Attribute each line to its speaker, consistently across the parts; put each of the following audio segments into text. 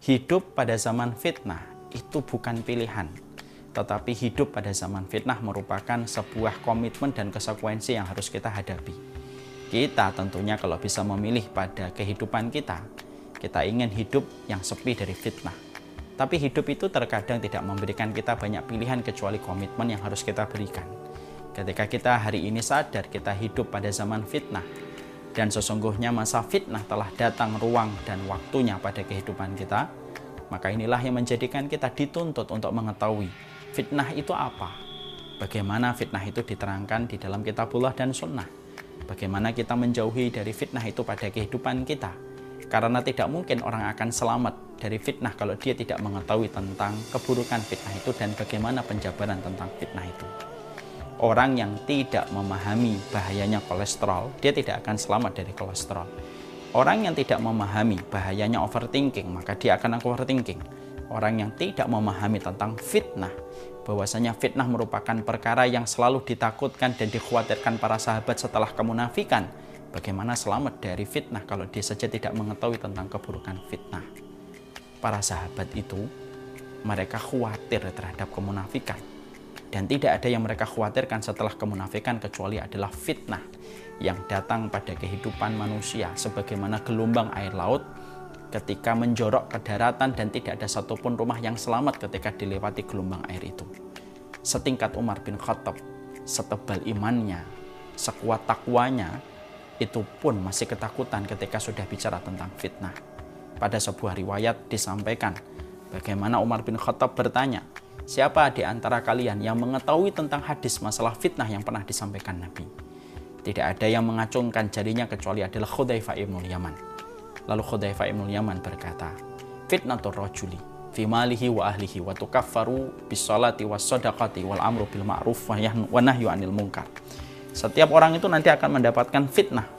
Speaker 1: Hidup pada zaman fitnah itu bukan pilihan, tetapi hidup pada zaman fitnah merupakan sebuah komitmen dan konsekuensi yang harus kita hadapi. Kita tentunya kalau bisa memilih pada kehidupan kita ingin hidup yang sepi dari fitnah. Tapi hidup itu terkadang tidak memberikan kita banyak pilihan kecuali komitmen yang harus kita berikan. Ketika kita hari ini sadar kita hidup pada zaman fitnah, dan sesungguhnya masa fitnah telah datang ruang dan waktunya pada kehidupan kita, maka inilah yang menjadikan kita dituntut untuk mengetahui fitnah itu apa. Bagaimana fitnah itu diterangkan di dalam kitabullah dan sunnah. Bagaimana kita menjauhi dari fitnah itu pada kehidupan kita. Karena tidak mungkin orang akan selamat dari fitnah kalau dia tidak mengetahui tentang keburukan fitnah itu dan bagaimana penjabaran tentang fitnah itu. Orang yang tidak memahami bahayanya kolesterol, dia tidak akan selamat dari kolesterol. Orang yang tidak memahami bahayanya overthinking, maka dia akan overthinking. Orang yang tidak memahami tentang fitnah, bahwasanya fitnah merupakan perkara yang selalu ditakutkan dan dikhawatirkan para sahabat setelah kemunafikan. Bagaimana selamat dari fitnah kalau dia saja tidak mengetahui tentang keburukan fitnah? Para sahabat itu, mereka khawatir terhadap kemunafikan. Dan tidak ada yang mereka khawatirkan setelah kemunafikan kecuali adalah fitnah yang datang pada kehidupan manusia. Sebagaimana gelombang air laut ketika menjorok ke daratan dan tidak ada satupun rumah yang selamat ketika dilewati gelombang air itu. Setingkat Umar bin Khattab, setebal imannya, sekuat takwanya, itu pun masih ketakutan ketika sudah bicara tentang fitnah. Pada sebuah riwayat disampaikan bagaimana Umar bin Khattab bertanya, siapa di antara kalian yang mengetahui tentang hadis masalah fitnah yang pernah disampaikan Nabi? Tidak ada yang mengacungkan jarinya kecuali adalah Hudzaifah ibnul Yaman. Lalu Hudzaifah ibnul Yaman berkata, fitnatur rajuli fi malihi wa ahlihi wa tukaffaru bis salati was sadaqati wal amru bil ma'ruf wa nahyu 'anil munkar. Setiap orang itu nanti akan mendapatkan fitnah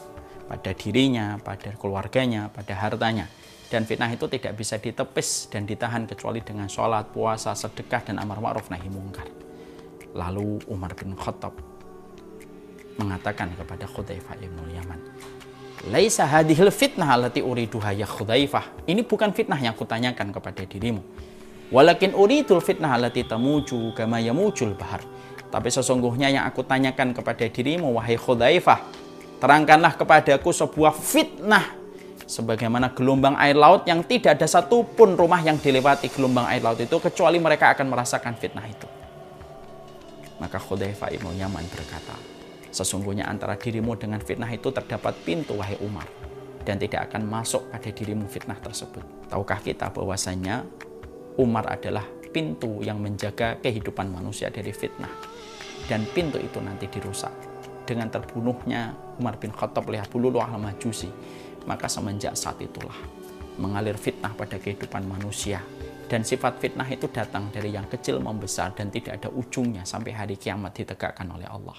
Speaker 1: pada dirinya, pada keluarganya, pada hartanya. Dan fitnah itu tidak bisa ditepis dan ditahan kecuali dengan sholat, puasa, sedekah, dan amar ma'ruf nahi mungkar. Lalu Umar bin Khattab mengatakan kepada Hudzaifah ibnul Yaman, laisa hadhil fitnah allati uriduha ya Hudzaifah. Ini bukan fitnah yang kutanyakan kepada dirimu. Walakin uridul fitnah allati tamuju kama yamujul bahar. Tapi sesungguhnya yang aku tanyakan kepada dirimu, wahai Hudzaifah, terangkanlah kepadaku sebuah fitnah sebagaimana gelombang air laut yang tidak ada satupun rumah yang dilewati gelombang air laut itu kecuali mereka akan merasakan fitnah itu. Maka Hudzaifah ibnul Yaman berkata, sesungguhnya antara dirimu dengan fitnah itu terdapat pintu, wahai Umar, dan tidak akan masuk pada dirimu fitnah tersebut. Tahukah kita bahwasanya Umar adalah pintu yang menjaga kehidupan manusia dari fitnah, dan pintu itu nanti dirusak dengan terbunuhnya Umar bin Khattab oleh Abu Lu'lu'ah al-Majusi. Maka semenjak saat itulah mengalir fitnah pada kehidupan manusia, dan sifat fitnah itu datang dari yang kecil membesar dan tidak ada ujungnya sampai hari kiamat ditegakkan oleh Allah.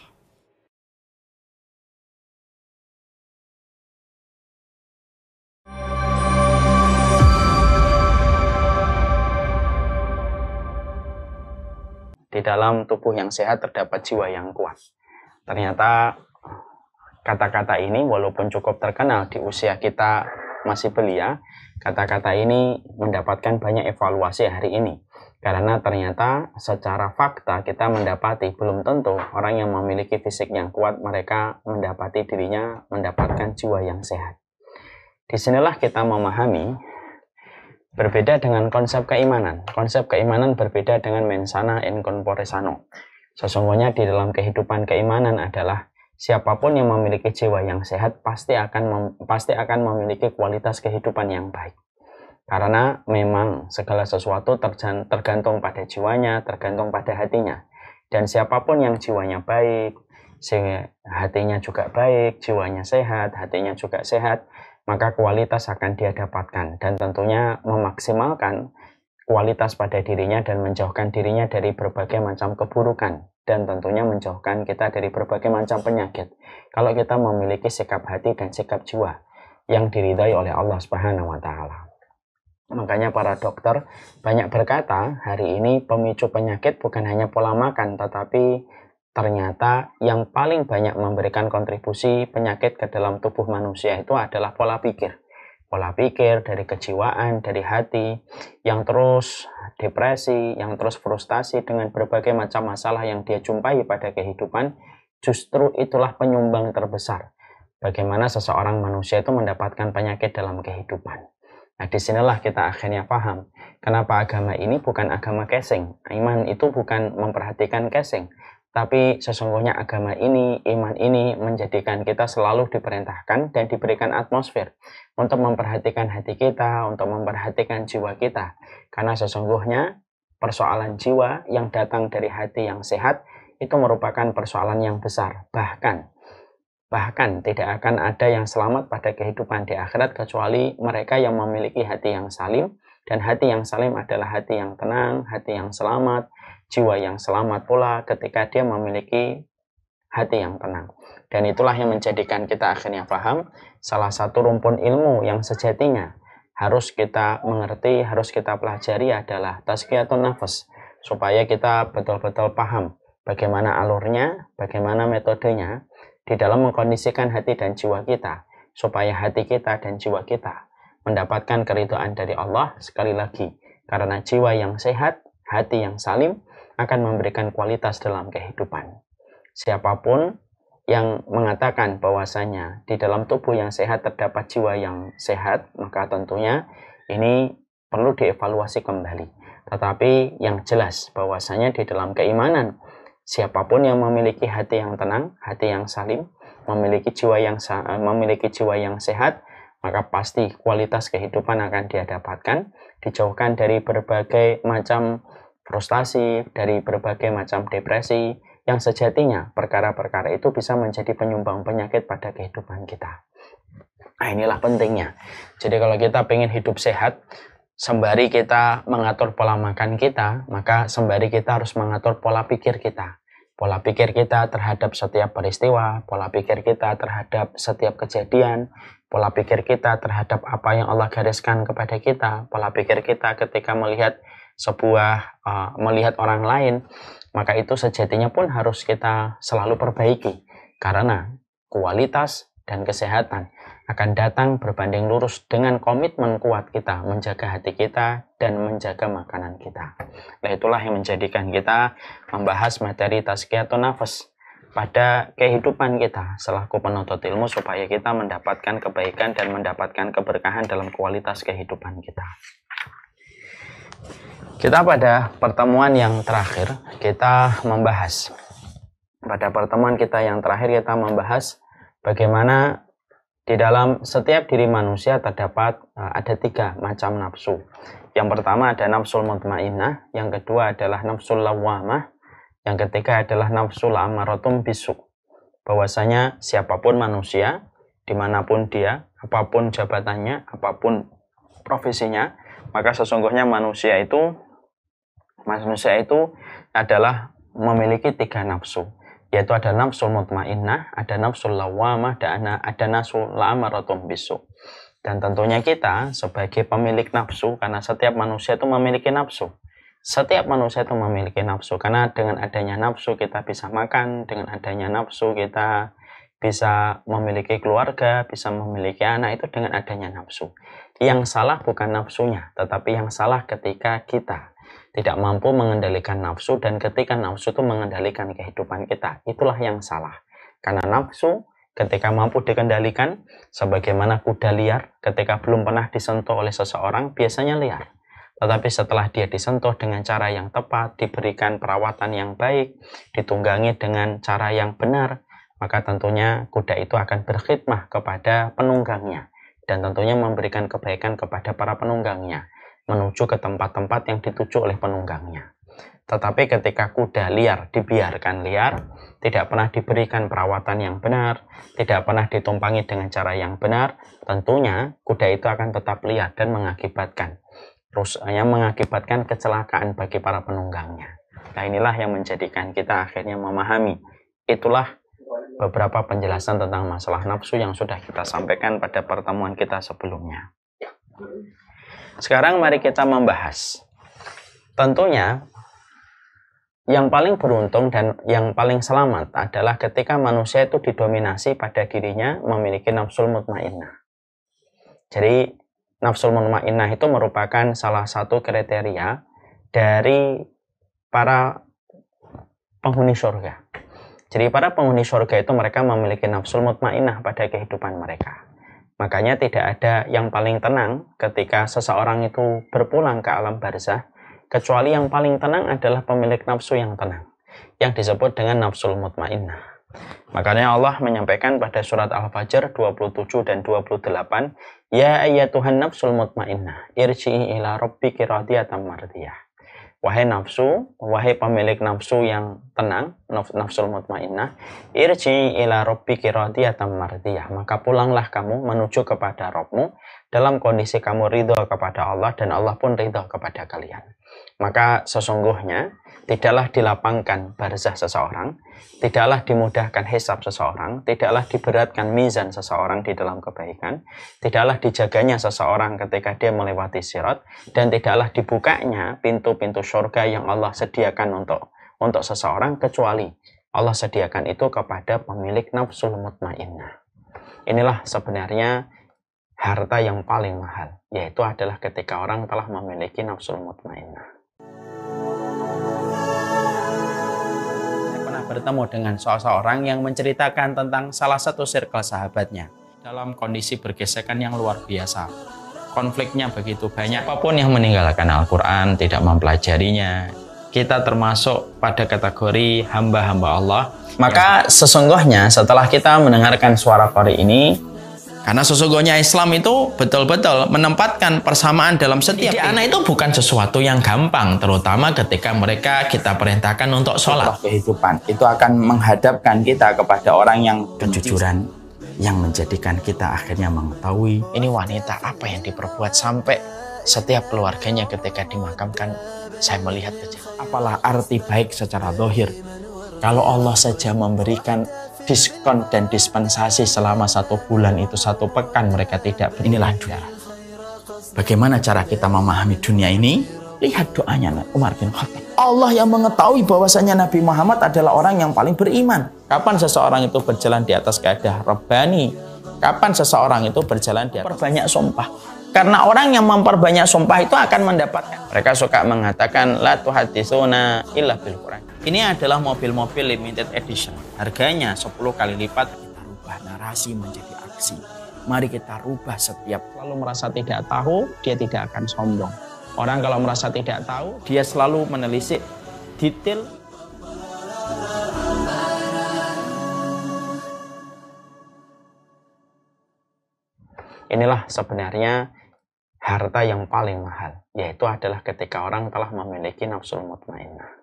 Speaker 1: Di dalam tubuh yang sehat terdapat jiwa yang kuat. Ternyata kata-kata ini walaupun cukup terkenal di usia kita masih belia, kata-kata ini mendapatkan banyak evaluasi hari ini. Karena ternyata secara fakta kita mendapati belum tentu orang yang memiliki fisik yang kuat mereka mendapati dirinya mendapatkan jiwa yang sehat. Disinilah kita memahami berbeda dengan konsep keimanan. Konsep keimanan berbeda dengan mensana in corpore sano. Sesungguhnya di dalam kehidupan keimanan adalah siapapun yang memiliki jiwa yang sehat pasti akan memiliki kualitas kehidupan yang baik. Karena memang segala sesuatu tergantung pada jiwanya, tergantung pada hatinya. Dan siapapun yang jiwanya baik, hatinya juga baik, jiwanya sehat, hatinya juga sehat, maka kualitas akan dia dapatkan. Dan tentunya memaksimalkan kualitas pada dirinya dan menjauhkan dirinya dari berbagai macam keburukan. Dan tentunya menjauhkan kita dari berbagai macam penyakit. Kalau kita memiliki sikap hati dan sikap jiwa yang diridhai oleh Allah Subhanahu wa Ta'ala. Makanya para dokter banyak berkata hari ini pemicu penyakit bukan hanya pola makan, tetapi ternyata yang paling banyak memberikan kontribusi penyakit ke dalam tubuh manusia itu adalah pola pikir. pola pikir, dari kejiwaan, dari hati, yang terus depresi, yang terus frustasi dengan berbagai macam masalah yang dia jumpai pada kehidupan, justru itulah penyumbang terbesar bagaimana seseorang manusia itu mendapatkan penyakit dalam kehidupan. Nah, disinilah kita akhirnya paham kenapa agama ini bukan agama casing. Iman itu bukan memperhatikan casing, tapi sesungguhnya agama ini, iman ini menjadikan kita selalu diperintahkan dan diberikan atmosfer untuk memperhatikan hati kita, untuk memperhatikan jiwa kita. Karena sesungguhnya persoalan jiwa yang datang dari hati yang sehat itu merupakan persoalan yang besar. Bahkan tidak akan ada yang selamat pada kehidupan di akhirat kecuali mereka yang memiliki hati yang salim. Dan hati yang salim adalah hati yang tenang, hati yang selamat, jiwa yang selamat pula ketika dia memiliki hati yang tenang. Dan itulah yang menjadikan kita akhirnya paham salah satu rumpun ilmu yang sejatinya harus kita mengerti, harus kita pelajari adalah tazkiyatun nafas, supaya kita betul-betul paham bagaimana alurnya, bagaimana metodenya di dalam mengkondisikan hati dan jiwa kita, supaya hati kita dan jiwa kita mendapatkan keridhaan dari Allah. Sekali lagi, karena jiwa yang sehat, hati yang salim akan memberikan kualitas dalam kehidupan. Siapapun yang mengatakan bahwasanya di dalam tubuh yang sehat terdapat jiwa yang sehat, maka tentunya ini perlu dievaluasi kembali. Tetapi yang jelas bahwasanya di dalam keimanan, siapapun yang memiliki hati yang tenang, hati yang salim, memiliki jiwa yang sehat, maka pasti kualitas kehidupan akan dia dapatkan, dijauhkan dari berbagai macam frustasi, dari berbagai macam depresi, yang sejatinya perkara-perkara itu bisa menjadi penyumbang penyakit pada kehidupan kita. Nah, inilah pentingnya. Jadi kalau kita ingin hidup sehat, sembari kita mengatur pola makan kita, maka sembari kita harus mengatur pola pikir kita. Pola pikir kita terhadap setiap peristiwa, pola pikir kita terhadap setiap kejadian, pola pikir kita terhadap apa yang Allah gariskan kepada kita, pola pikir kita ketika melihat melihat orang lain, maka itu sejatinya pun harus kita selalu perbaiki, karena kualitas dan kesehatan akan datang berbanding lurus dengan komitmen kuat kita menjaga hati kita dan menjaga makanan kita. Nah, itulah yang menjadikan kita membahas materi tazkiyatun nafas pada kehidupan kita selaku penuntut ilmu, supaya kita mendapatkan kebaikan dan mendapatkan keberkahan dalam kualitas kehidupan kita. Kita pada pertemuan yang terakhir kita membahas bagaimana di dalam setiap diri manusia terdapat ada 3 macam nafsu. Yang pertama ada nafsul mutmainnah, yang kedua adalah nafsul lawwamah, yang ketiga adalah nafsul amaratum bisu. Bahwasanya siapapun manusia, dimanapun dia, apapun jabatannya, apapun profesinya, maka sesungguhnya manusia itu adalah memiliki 3 nafsu, yaitu ada nafsul mutmainnah, ada nafsul lawwamah, dan ada nafsul amaratum bisu. Dan tentunya kita sebagai pemilik nafsu, karena setiap manusia itu memiliki nafsu. Setiap manusia itu memiliki nafsu, karena dengan adanya nafsu kita bisa makan, dengan adanya nafsu kita bisa memiliki keluarga, bisa memiliki anak, itu dengan adanya nafsu. Yang salah bukan nafsunya, tetapi yang salah ketika kita tidak mampu mengendalikan nafsu, dan ketika nafsu itu mengendalikan kehidupan kita, itulah yang salah. Karena nafsu ketika mampu dikendalikan, sebagaimana kuda liar ketika belum pernah disentuh oleh seseorang, biasanya liar. Tetapi setelah dia disentuh dengan cara yang tepat, diberikan perawatan yang baik, ditunggangi dengan cara yang benar, maka tentunya kuda itu akan berkhidmah kepada penunggangnya, dan tentunya memberikan kebaikan kepada para penunggangnya, menuju ke tempat-tempat yang dituju oleh penunggangnya. Tetapi ketika kuda liar dibiarkan liar, tidak pernah diberikan perawatan yang benar, tidak pernah ditumpangi dengan cara yang benar, tentunya kuda itu akan tetap liar dan mengakibatkan kecelakaan bagi para penunggangnya. Nah, inilah yang menjadikan kita akhirnya memahami. Itulah beberapa penjelasan tentang masalah nafsu yang sudah kita sampaikan pada pertemuan kita sebelumnya. Sekarang mari kita membahas. Tentunya yang paling beruntung dan yang paling selamat adalah ketika manusia itu didominasi pada dirinya memiliki nafsul mutmainnah. Jadi nafsul mutmainnah itu merupakan salah satu kriteria dari para penghuni surga. Jadi para penghuni surga itu mereka memiliki nafsul mutmainnah pada kehidupan mereka. Makanya tidak ada yang paling tenang ketika seseorang itu berpulang ke alam barzah, kecuali yang paling tenang adalah pemilik nafsu yang tenang, yang disebut dengan nafsul mutmainnah. Makanya Allah menyampaikan pada surat Al-Fajr 27 dan 28, Ya ayyatuhan nafsul mutmainnah, irji'i ila rabbiki radiyatan mardiyah. Wahai nafsu, wahai pemilik nafsu yang tenang, nafsul mutmainnah, irji'i ila rabbiki radiyatan mardiyah. Maka pulanglah kamu menuju kepada Rabbmu dalam kondisi kamu ridho kepada Allah dan Allah pun ridho kepada kalian. Maka sesungguhnya tidaklah dilapangkan barzah seseorang, tidaklah dimudahkan hisab seseorang, tidaklah diberatkan mizan seseorang di dalam kebaikan, tidaklah dijaganya seseorang ketika dia melewati sirat, dan tidaklah dibukanya pintu-pintu surga yang Allah sediakan untuk seseorang, kecuali Allah sediakan itu kepada pemilik nafsul mutmainnah. Inilah sebenarnya harta yang paling mahal, yaitu adalah ketika orang telah memiliki nafsul mutmainnah. Bertemu dengan seseorang yang menceritakan tentang salah satu circle sahabatnya dalam kondisi bergesekan yang luar biasa. Konfliknya begitu banyak, apapun yang meninggalkan Al-Quran, tidak mempelajarinya, kita termasuk pada kategori hamba-hamba Allah. Maka sesungguhnya setelah kita mendengarkan suara qari ini, karena sesungguhnya Islam itu betul-betul menempatkan persamaan dalam setiap anak itu bukan sesuatu yang gampang, terutama ketika mereka kita perintahkan untuk sholat. Kehidupan itu akan menghadapkan kita kepada orang yang kejujuran, yang menjadikan kita akhirnya mengetahui ini wanita apa yang diperbuat sampai setiap keluarganya ketika dimakamkan saya melihat saja. Apalah arti baik secara zahir kalau Allah saja memberikan diskon dan dispensasi selama 1 bulan itu 1 pekan mereka tidak inilah dunia. Bagaimana cara kita memahami dunia ini? Lihat doanya Umar bin Khattab. Allah yang mengetahui bahwasanya Nabi Muhammad adalah orang yang paling beriman. Kapan seseorang itu berjalan di atas kaidah Rabbani? Kapan seseorang itu berjalan di atas perbanyak sumpah? Karena orang yang memperbanyak sumpah itu akan mendapatkan. Mereka suka mengatakan la tuhaditsuna illa bil Quran. Ini adalah mobil-mobil limited edition. Harganya 10 kali lipat. Kita rubah narasi menjadi aksi. Mari kita rubah setiap. Kalau merasa tidak tahu, dia tidak akan sombong. Orang kalau merasa tidak tahu, dia selalu menelisik detail. Inilah sebenarnya harta yang paling mahal, yaitu adalah ketika orang telah memiliki nafsul mutmainnah.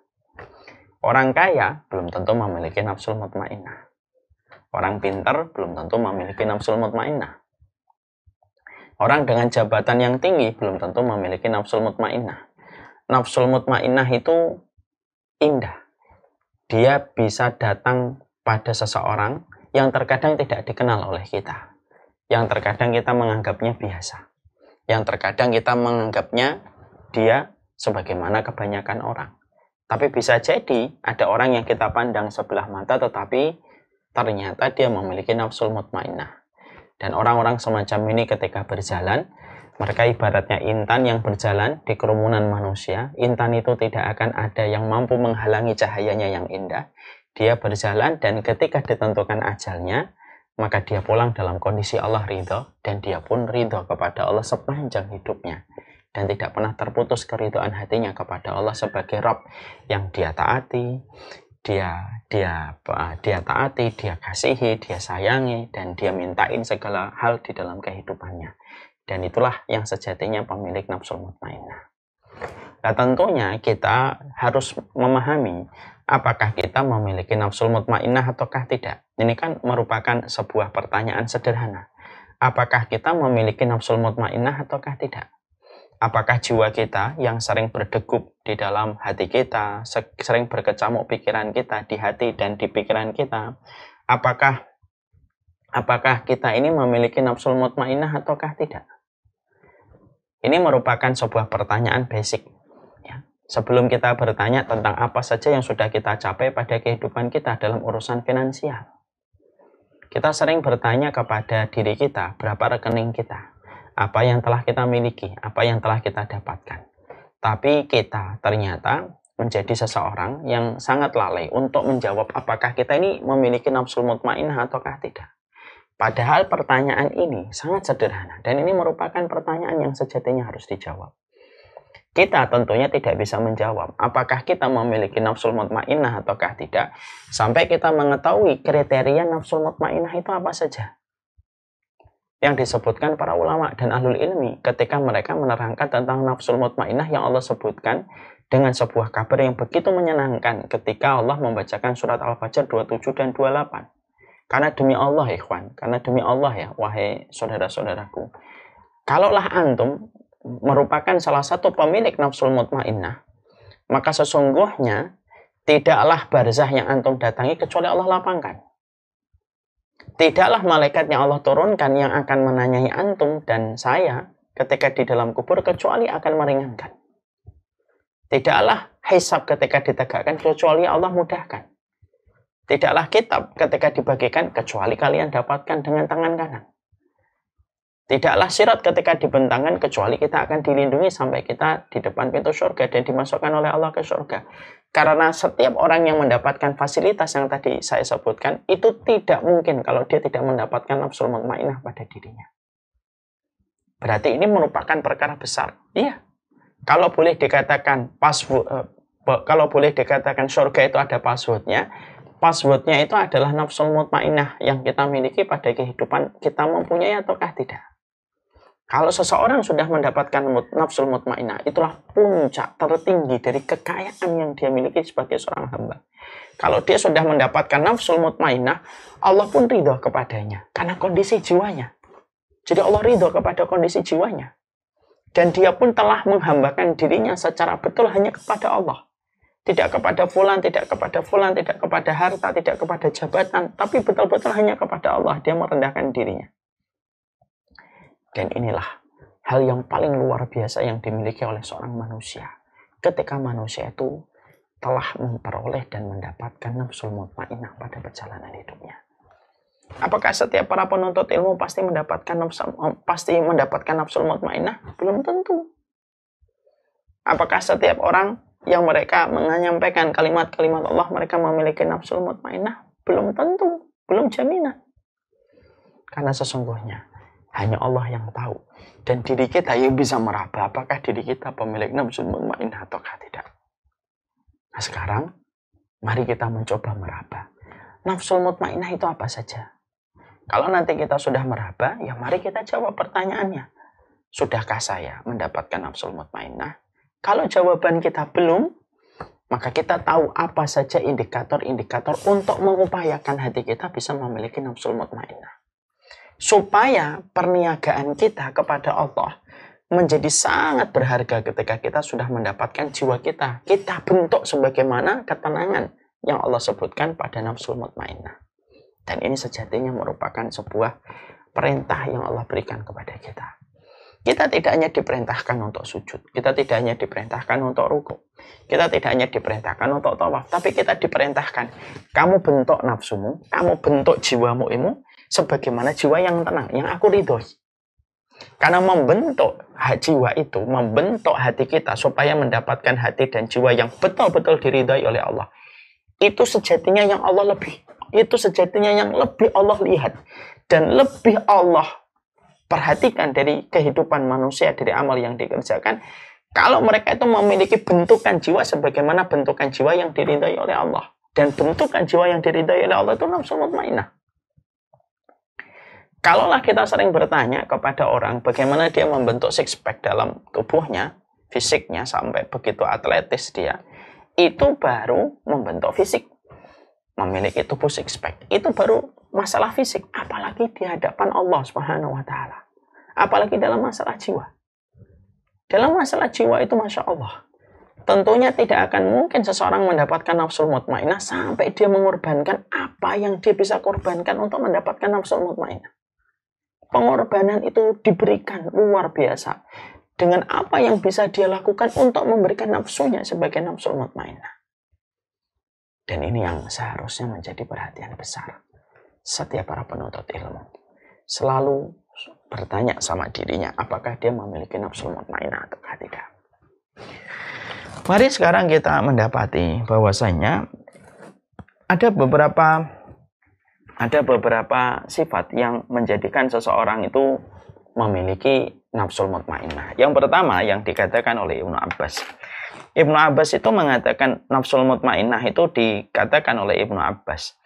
Speaker 1: Orang kaya belum tentu memiliki nafsul mutmainnah. Orang pintar belum tentu memiliki nafsul mutmainnah. Orang dengan jabatan yang tinggi belum tentu memiliki nafsul mutmainnah. Nafsul mutmainnah itu indah. Dia bisa datang pada seseorang yang terkadang tidak dikenal oleh kita. Yang terkadang kita menganggapnya biasa. Yang terkadang kita menganggapnya dia sebagaimana kebanyakan orang. Tapi bisa jadi ada orang yang kita pandang sebelah mata tetapi ternyata dia memiliki nafsul mutmainnah. Dan orang-orang semacam ini ketika berjalan, mereka ibaratnya intan yang berjalan di kerumunan manusia. Intan itu tidak akan ada yang mampu menghalangi cahayanya yang indah. Dia berjalan dan ketika ditentukan ajalnya, maka dia pulang dalam kondisi Allah ridho, dan dia pun ridho kepada Allah sepanjang hidupnya. Dan tidak pernah terputus keridhaan hatinya kepada Allah sebagai Rabb yang dia taati, dia taati, dia kasihi, dia sayangi, dan dia mintain segala hal di dalam kehidupannya. Dan itulah yang sejatinya pemilik nafsul mutmainnah. Nah tentunya kita harus memahami apakah kita memiliki nafsul mutmainnah ataukah tidak. Ini kan merupakan sebuah pertanyaan sederhana. Apakah kita memiliki nafsul mutmainnah ataukah tidak? Apakah jiwa kita yang sering berdegup di dalam hati kita, sering berkecamuk pikiran kita di hati dan di pikiran kita, apakah kita ini memiliki nafsul mutmainnah ataukah tidak? Ini merupakan sebuah pertanyaan basic. Ya. Sebelum kita bertanya tentang apa saja yang sudah kita capai pada kehidupan kita dalam urusan finansial, kita sering bertanya kepada diri kita, berapa rekening kita? apa yang telah kita miliki, apa yang telah kita dapatkan. Tapi kita ternyata menjadi seseorang yang sangat lalai untuk menjawab apakah kita ini memiliki nafsul mutmainnah ataukah tidak. Padahal pertanyaan ini sangat sederhana dan ini merupakan pertanyaan yang sejatinya harus dijawab. Kita tentunya tidak bisa menjawab apakah kita memiliki nafsul mutmainnah ataukah tidak sampai kita mengetahui kriteria nafsul mutmainnah itu apa saja yang disebutkan para ulama dan ahlul ilmi ketika mereka menerangkan tentang nafsul mutmainnah yang Allah sebutkan dengan sebuah kabar yang begitu menyenangkan ketika Allah membacakan surat Al-Fajr 27 dan 28. Karena demi Allah, ikhwan, karena demi Allah ya, wahai saudara-saudaraku, kalaulah antum merupakan salah satu pemilik nafsul mutmainnah, maka sesungguhnya tidaklah barzah yang antum datangi kecuali Allah lapangkan. Tidaklah malaikat yang Allah turunkan yang akan menanyai antum dan saya ketika di dalam kubur kecuali akan meringankan. Tidaklah hisab ketika ditegakkan kecuali Allah mudahkan. Tidaklah kitab ketika dibagikan kecuali kalian dapatkan dengan tangan kanan. Tidaklah sirat ketika dibentangkan kecuali kita akan dilindungi sampai kita di depan pintu surga dan dimasukkan oleh Allah ke surga. Karena setiap orang yang mendapatkan fasilitas yang tadi saya sebutkan, itu tidak mungkin kalau dia tidak mendapatkan nafsul mutmainnah pada dirinya. Berarti ini merupakan perkara besar. Iya. Kalau boleh dikatakan kalau boleh dikatakan surga itu ada passwordnya, passwordnya itu adalah nafsul mutmainnah yang kita miliki pada kehidupan kita mempunyai ataukah tidak. Kalau seseorang sudah mendapatkan nafsul mutmainnah, itulah puncak tertinggi dari kekayaan yang dia miliki sebagai seorang hamba. Kalau dia sudah mendapatkan nafsul mutmainnah, Allah pun ridho kepadanya karena kondisi jiwanya. Jadi Allah ridho kepada kondisi jiwanya. Dan dia pun telah menghambakan dirinya secara betul hanya kepada Allah. Tidak kepada fulan, tidak kepada fulan, tidak kepada harta, tidak kepada jabatan, tapi betul-betul hanya kepada Allah. Dia merendahkan dirinya. Dan inilah hal yang paling luar biasa yang dimiliki oleh seorang manusia. Ketika manusia itu telah memperoleh dan mendapatkan nafsul mutmainnah pada perjalanan hidupnya. Apakah setiap para penuntut ilmu pasti mendapatkan nafsul mutmainnah? Belum tentu. Apakah setiap orang yang mereka menyampaikan kalimat-kalimat Allah mereka memiliki nafsul mutmainnah? Belum tentu, belum jaminan. Karena sesungguhnya hanya Allah yang tahu. Dan diri kita yang bisa meraba apakah diri kita pemilik nafsul mutmainnah ataukah tidak. Nah sekarang, mari kita mencoba meraba. Nafsul mutmainnah itu apa saja? Kalau nanti kita sudah meraba, ya mari kita jawab pertanyaannya. Sudahkah saya mendapatkan nafsul mutmainnah? Kalau jawaban kita belum, maka kita tahu apa saja indikator-indikator untuk mengupayakan hati kita bisa memiliki nafsul mutmainnah. Supaya perniagaan kita kepada Allah menjadi sangat berharga ketika kita sudah mendapatkan jiwa kita. Kita bentuk sebagaimana ketenangan yang Allah sebutkan pada nafsul mutmainnah. Dan ini sejatinya merupakan sebuah perintah yang Allah berikan kepada kita. Kita tidak hanya diperintahkan untuk sujud. Kita tidak hanya diperintahkan untuk rukuk. Kita tidak hanya diperintahkan untuk tawaf. Tapi kita diperintahkan. Kamu bentuk nafsumu. Kamu bentuk jiwamu ini sebagaimana jiwa yang tenang. Yang aku ridhoi. Karena membentuk jiwa itu. Membentuk hati kita. Supaya mendapatkan hati dan jiwa yang betul-betul diridhoi oleh Allah. Itu sejatinya yang Allah lebih. Itu sejatinya yang lebih Allah lihat. Dan lebih Allah perhatikan dari kehidupan manusia, dari amal yang dikerjakan. Kalau mereka itu memiliki bentukan jiwa sebagaimana bentukan jiwa yang diridhai oleh Allah. Dan bentukan jiwa yang diridhai oleh Allah itu nafsul mutmainnah. Kalaulah kita sering bertanya kepada orang bagaimana dia membentuk six pack dalam tubuhnya, fisiknya sampai begitu atletis dia, itu baru membentuk fisik. Memiliki tubuh six pack. Itu baru masalah fisik. Apalagi di hadapan Allah Subhanahu wa Ta'ala. Apalagi dalam masalah jiwa. Dalam masalah jiwa itu Masya Allah. Tentunya tidak akan mungkin seseorang mendapatkan nafsul mutmainnah sampai dia mengorbankan apa yang dia bisa korbankan untuk mendapatkan nafsul mutmainnah. Pengorbanan itu diberikan luar biasa. Dengan apa yang bisa dia lakukan untuk memberikan nafsunya sebagai nafsul mutmainnah. Dan ini yang seharusnya menjadi perhatian besar setiap para penuntut ilmu. Selalu bertanya sama dirinya, apakah dia memiliki nafsul mutmainah atau tidak. Mari sekarang kita mendapati bahwasanya ada beberapa sifat yang menjadikan seseorang itu memiliki nafsul mutmainah. Yang pertama yang dikatakan oleh Ibnu Abbas. Ibnu Abbas itu mengatakan nafsul mutmainah itu dikatakan oleh Ibnu Abbas.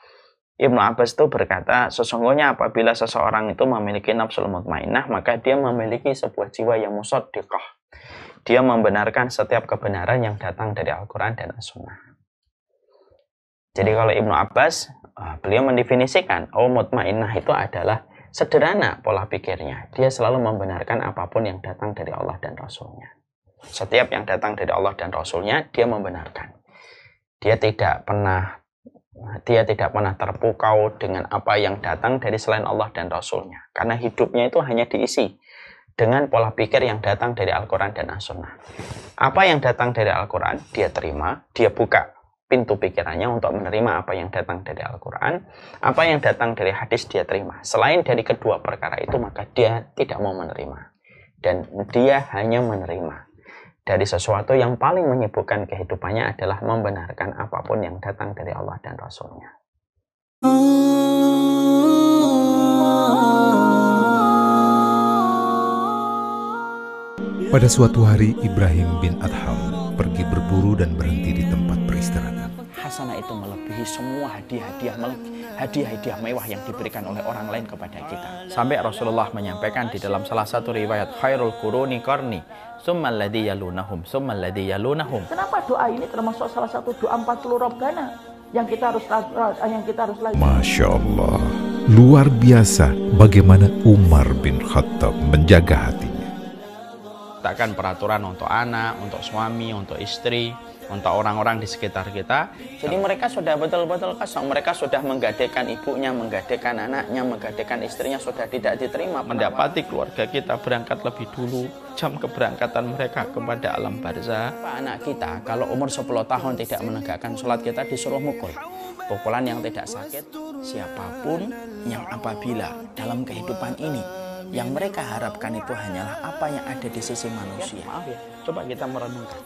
Speaker 1: Ibnu Abbas itu berkata, sesungguhnya apabila seseorang itu memiliki nafsul mutmainah, maka dia memiliki sebuah jiwa yang musaddiqah. Dia membenarkan setiap kebenaran yang datang dari Al-Quran dan As-Sunnah. Jadi kalau Ibnu Abbas, beliau mendefinisikan, mutmainah itu adalah sederhana pola pikirnya. Dia selalu membenarkan apapun yang datang dari Allah dan Rasulnya. Setiap yang datang dari Allah dan Rasulnya, dia membenarkan. Dia tidak pernah terpukau dengan apa yang datang dari selain Allah dan Rasulnya. Karena hidupnya itu hanya diisi dengan pola pikir yang datang dari Al-Quran dan As-Sunnah. Apa yang datang dari Al-Quran, dia terima, dia buka pintu pikirannya untuk menerima apa yang datang dari Al-Quran. Apa yang datang dari hadis, dia terima. Selain dari kedua perkara itu, maka dia tidak mau menerima. Dan dia hanya menerima. Dari sesuatu yang paling menyibukkan kehidupannya adalah membenarkan apapun yang datang dari Allah dan Rasulnya.
Speaker 2: Pada suatu hari, Ibrahim bin Adham pergi berburu dan berhenti di tempat peristirahatan.
Speaker 1: Hasanah itu melebihi semua hadiah-hadiah mewah yang diberikan oleh orang lain kepada kita. Sampai Rasulullah menyampaikan di dalam salah satu riwayat, khairul quruni qarni, summal ladzi yalunahum, summal ladzi yalunahum.
Speaker 3: Kenapa doa ini termasuk salah satu doa 40 Rabbana yang kita harus lakukan?
Speaker 2: Masya Allah, luar biasa bagaimana Umar bin Khattab menjaga hatinya.
Speaker 1: Letakkan peraturan untuk anak, untuk suami, untuk istri, untuk orang-orang di sekitar kita. Jadi mereka sudah betul-betul kosong. Mereka sudah menggadekan ibunya, menggadekan anaknya, menggadekan istrinya, sudah tidak diterima. Mendapati keluarga kita berangkat lebih dulu jam keberangkatan mereka kepada alam barzah. Anak kita kalau umur 10 tahun tidak menegakkan sholat, kita disuruh mukul. Pukulan yang tidak sakit. Siapapun yang apabila dalam kehidupan ini yang mereka harapkan itu hanyalah apa yang ada di sisi manusia. Maaf ya, coba kita merenungkan.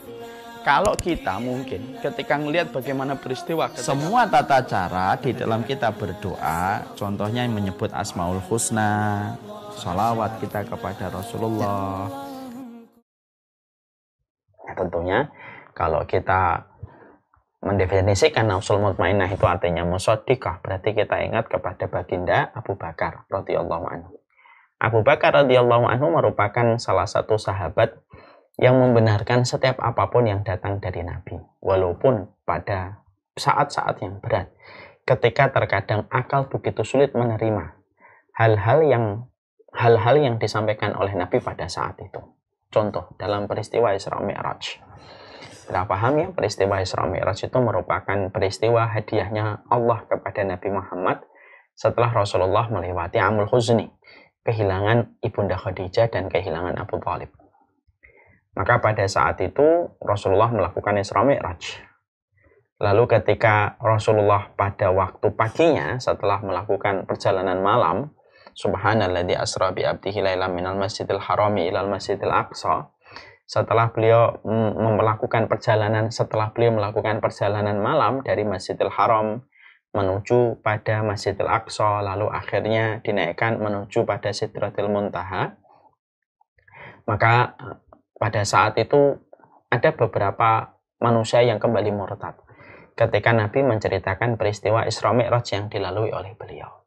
Speaker 1: Kalau kita mungkin ketika melihat bagaimana peristiwa, semua tata cara di dalam kita berdoa, contohnya menyebut Asmaul Husna, sholawat kita kepada Rasulullah. Ya, tentunya kalau kita mendefinisikan nafsul mutmainah itu artinya musaddiqah, berarti kita ingat kepada baginda Abu Bakar radhiyallahu anhu. Abu Bakar radhiyallahu anhu merupakan salah satu sahabat yang membenarkan setiap apapun yang datang dari Nabi, walaupun pada saat-saat yang berat, ketika terkadang akal begitu sulit menerima hal-hal yang disampaikan oleh Nabi pada saat itu. Contoh dalam peristiwa Isra Mi'raj. Kita paham ya, peristiwa Isra Mi'raj itu merupakan peristiwa hadiahnya Allah kepada Nabi Muhammad setelah Rasulullah melewati Amul Huzni, kehilangan Ibunda Khadijah dan kehilangan Abu Thalib. Maka pada saat itu Rasulullah melakukan Isra Mi'raj. Lalu ketika Rasulullah pada waktu paginya setelah melakukan perjalanan malam, subhanalladzi asra bi 'abdihi lailan minal masjidil harami ilal masjidil aqsa, setelah beliau melakukan perjalanan malam dari Masjidil Haram menuju pada Masjidil Aqsa, lalu akhirnya dinaikkan menuju pada Sidratil Muntaha. Maka pada saat itu ada beberapa manusia yang kembali murtad ketika Nabi menceritakan peristiwa Isra Mi'raj yang dilalui oleh beliau.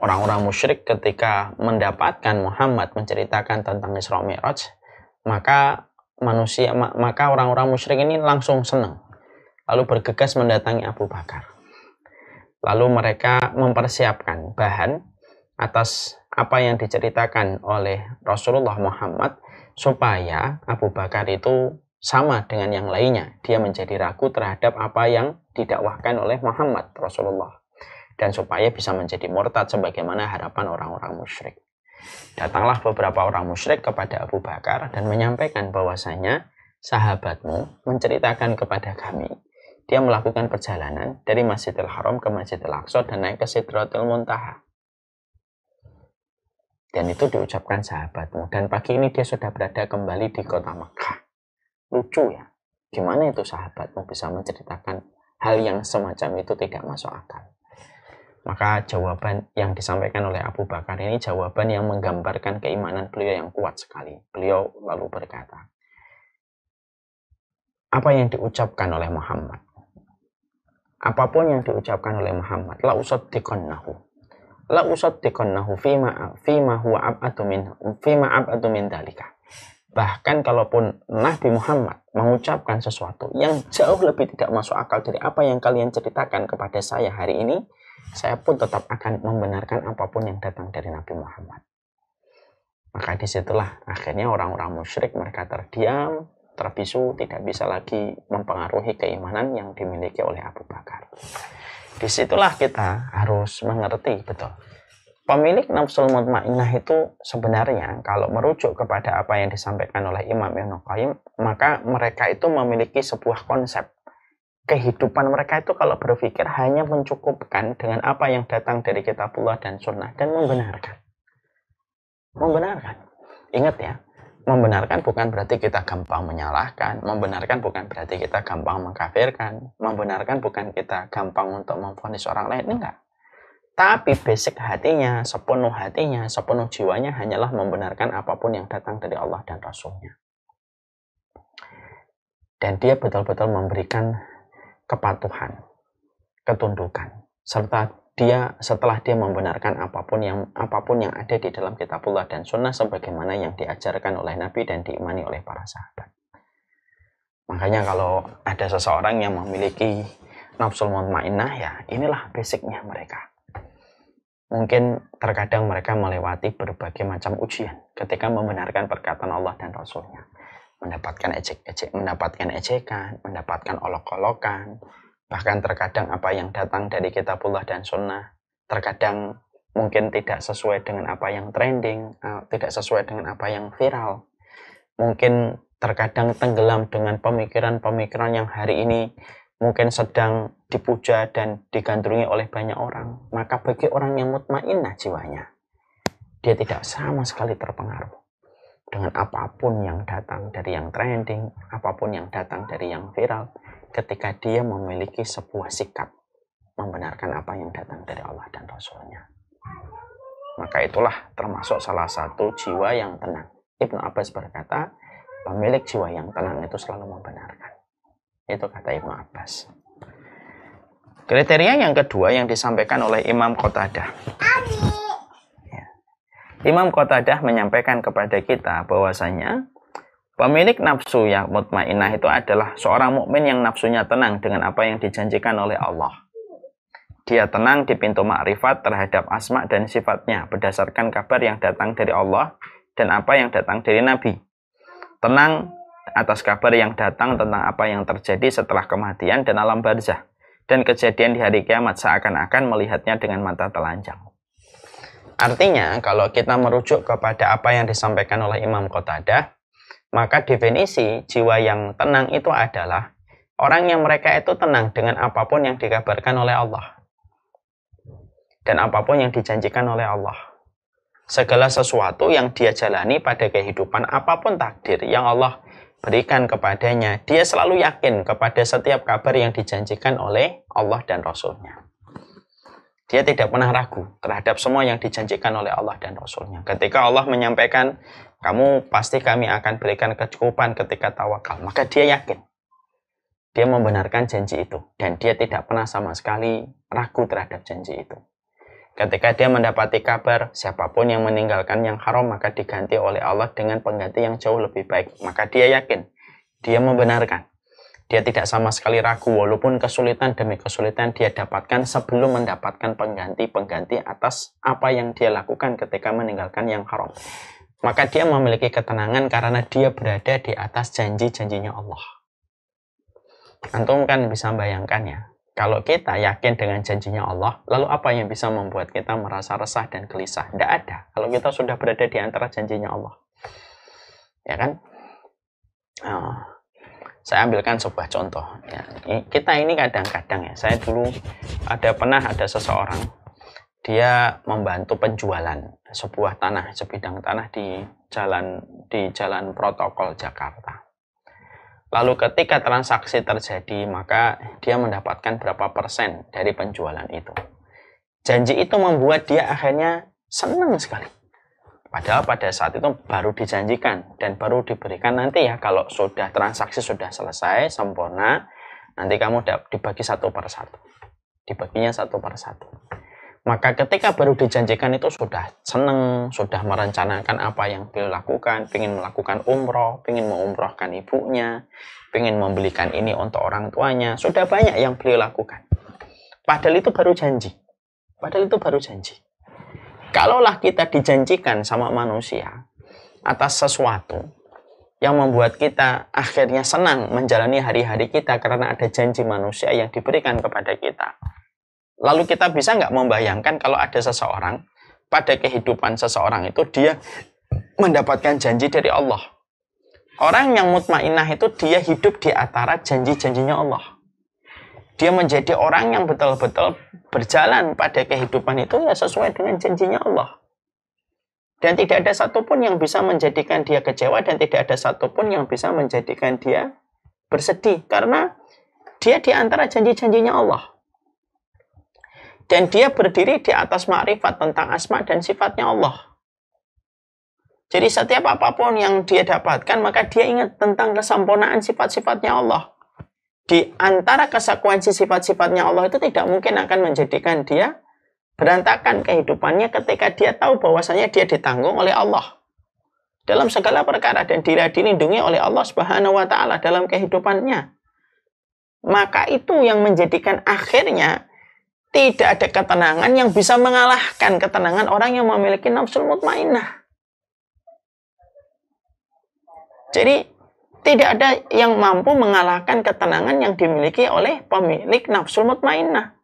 Speaker 1: Orang-orang musyrik ketika mendapatkan Muhammad menceritakan tentang Isra Mi'raj, maka orang-orang musyrik ini langsung senang, lalu bergegas mendatangi Abu Bakar. Lalu mereka mempersiapkan bahan atas apa yang diceritakan oleh Rasulullah Muhammad supaya Abu Bakar itu sama dengan yang lainnya. Dia menjadi ragu terhadap apa yang didakwahkan oleh Muhammad Rasulullah. Dan supaya bisa menjadi murtad sebagaimana harapan orang-orang musyrik. Datanglah beberapa orang musyrik kepada Abu Bakar dan menyampaikan bahwasanya sahabatmu menceritakan kepada kami dia melakukan perjalanan dari Masjidil Haram ke Masjidil Aqsa dan naik ke Sidratul Muntaha.
Speaker 4: Dan itu diucapkan sahabatmu. Dan pagi ini dia sudah berada kembali di kota Makkah. Lucu ya. Gimana itu sahabatmu bisa menceritakan hal yang semacam itu tidak masuk akal. Maka jawaban yang disampaikan oleh Abu Bakar ini jawaban yang menggambarkan keimanan beliau yang kuat sekali. Beliau lalu berkata, apa yang diucapkan oleh Muhammad? Apapun yang diucapkan oleh Muhammad, la usaddiqannahu. La usaddiqannahu fima huwa ab'adu min dalika. Bahkan kalaupun Nabi Muhammad mengucapkan sesuatu yang jauh lebih tidak masuk akal dari apa yang kalian ceritakan kepada saya hari ini, saya pun tetap akan membenarkan apapun yang datang dari Nabi Muhammad. Maka disitulah akhirnya orang-orang musyrik mereka terdiam, terbisu, tidak bisa lagi mempengaruhi keimanan yang dimiliki oleh Abu Bakar. Disitulah kita harus mengerti betul. Pemilik nafsul mutmainnah itu sebenarnya kalau merujuk kepada apa yang disampaikan oleh Imam Ibnu Qayyim, maka mereka itu memiliki sebuah konsep. Kehidupan mereka itu kalau berpikir hanya mencukupkan dengan apa yang datang dari kitabullah dan sunnah dan membenarkan. Membenarkan. Ingat ya, membenarkan bukan berarti kita gampang menyalahkan, membenarkan bukan berarti kita gampang mengkafirkan, membenarkan bukan kita gampang untuk memvonis orang lain, enggak. Tapi basic hatinya, sepenuh jiwanya hanyalah membenarkan apapun yang datang dari Allah dan Rasulnya. Dan dia betul-betul memberikan kepatuhan, ketundukan, serta setelah dia membenarkan apapun yang ada di dalam kitabullah dan sunnah sebagaimana yang diajarkan oleh Nabi dan diimani oleh para sahabat. Makanya kalau ada seseorang yang memiliki nafsul mutmainnah, ya inilah basicnya mereka. Mungkin terkadang mereka melewati berbagai macam ujian ketika membenarkan perkataan Allah dan Rasulnya. Mendapatkan ejekan, mendapatkan olok-olokan, bahkan terkadang apa yang datang dari kitabullah dan sunnah, terkadang mungkin tidak sesuai dengan apa yang trending, tidak sesuai dengan apa yang viral. Mungkin terkadang tenggelam dengan pemikiran-pemikiran yang hari ini mungkin sedang dipuja dan digandrungi oleh banyak orang. Maka bagi orang yang mutmainnah jiwanya, dia tidak sama sekali terpengaruh dengan apapun yang datang dari yang trending, apapun yang datang dari yang viral, ketika dia memiliki sebuah sikap membenarkan apa yang datang dari Allah dan Rasulnya. Maka itulah termasuk salah satu jiwa yang tenang. Ibnu Abbas berkata, pemilik jiwa yang tenang itu selalu membenarkan. Itu kata Ibnu Abbas. Kriteria yang kedua yang disampaikan oleh Imam Qatadah. Ya. Imam Qatadah menyampaikan kepada kita bahwasanya pemilik nafsu yang mutmainnah itu adalah seorang mukmin yang nafsunya tenang dengan apa yang dijanjikan oleh Allah. Dia tenang di pintu makrifat terhadap asma dan sifatnya berdasarkan kabar yang datang dari Allah dan apa yang datang dari Nabi. Tenang atas kabar yang datang tentang apa yang terjadi setelah kematian dan alam barzah dan kejadian di hari kiamat seakan-akan melihatnya dengan mata telanjang. Artinya kalau kita merujuk kepada apa yang disampaikan oleh Imam Qatadah, maka definisi jiwa yang tenang itu adalah orang yang mereka itu tenang dengan apapun yang dikabarkan oleh Allah dan apapun yang dijanjikan oleh Allah. Segala sesuatu yang dia jalani pada kehidupan, apapun takdir yang Allah berikan kepadanya, dia selalu yakin kepada setiap kabar yang dijanjikan oleh Allah dan Rasulnya. Dia tidak pernah ragu terhadap semua yang dijanjikan oleh Allah dan Rasulnya. Ketika Allah menyampaikan, kamu pasti kami akan berikan kecukupan ketika tawakal, maka dia yakin. Dia membenarkan janji itu. Dan dia tidak pernah sama sekali ragu terhadap janji itu. Ketika dia mendapati kabar, siapapun yang meninggalkan yang haram, maka diganti oleh Allah dengan pengganti yang jauh lebih baik. Maka dia yakin, dia membenarkan. Dia tidak sama sekali ragu, walaupun kesulitan demi kesulitan dia dapatkan sebelum mendapatkan pengganti atas apa yang dia lakukan ketika meninggalkan yang haram. Maka dia memiliki ketenangan karena dia berada di atas janji-janjinya Allah. Antum kan bisa bayangkan ya, kalau kita yakin dengan janjinya Allah, lalu apa yang bisa membuat kita merasa resah dan gelisah? Tidak ada. Kalau kita sudah berada di antara janjinya Allah. Ya kan? Saya ambilkan sebuah contoh. Ya. Kita ini kadang-kadang ya, saya dulu pernah ada seseorang dia membantu penjualan sebuah tanah, sebidang tanah di jalan protokol Jakarta. Lalu ketika transaksi terjadi, maka dia mendapatkan berapa persen dari penjualan itu. Janji itu membuat dia akhirnya senang sekali. Padahal pada saat itu baru dijanjikan dan baru diberikan nanti ya, kalau sudah transaksi sudah selesai, sempurna, nanti kamu dibagi 1/1. Dibaginya 1/1. Maka ketika baru dijanjikan itu sudah senang, sudah merencanakan apa yang beliau lakukan, ingin melakukan umroh, ingin mengumrohkan ibunya, ingin membelikan ini untuk orang tuanya, sudah banyak yang beliau lakukan. Padahal itu baru janji. Kalaulah kita dijanjikan sama manusia atas sesuatu yang membuat kita akhirnya senang menjalani hari-hari kita karena ada janji manusia yang diberikan kepada kita. Lalu kita bisa nggak membayangkan kalau ada seseorang, pada kehidupan seseorang itu dia mendapatkan janji dari Allah. Orang yang mutmainah itu dia hidup di antara janji-janjinya Allah. Dia menjadi orang yang betul-betul berjalan pada kehidupan itu ya sesuai dengan janjinya Allah. Dan tidak ada satupun yang bisa menjadikan dia kecewa dan tidak ada satupun yang bisa menjadikan dia bersedih. Karena dia di antara janji-janjinya Allah. Dan dia berdiri di atas ma'rifat tentang asma dan sifatnya Allah. Jadi setiap apapun yang dia dapatkan, maka dia ingat tentang kesempurnaan sifat-sifatnya Allah. Di antara konsekuensi sifat-sifatnya Allah itu tidak mungkin akan menjadikan dia berantakan kehidupannya ketika dia tahu bahwasanya dia ditanggung oleh Allah dalam segala perkara dan dia dilindungi oleh Allah Subhanahu wa taala dalam kehidupannya. Maka itu yang menjadikan akhirnya tidak ada ketenangan yang bisa mengalahkan ketenangan orang yang memiliki nafsul mutmainnah. Jadi tidak ada yang mampu mengalahkan ketenangan yang dimiliki oleh pemilik nafsul mutmainnah.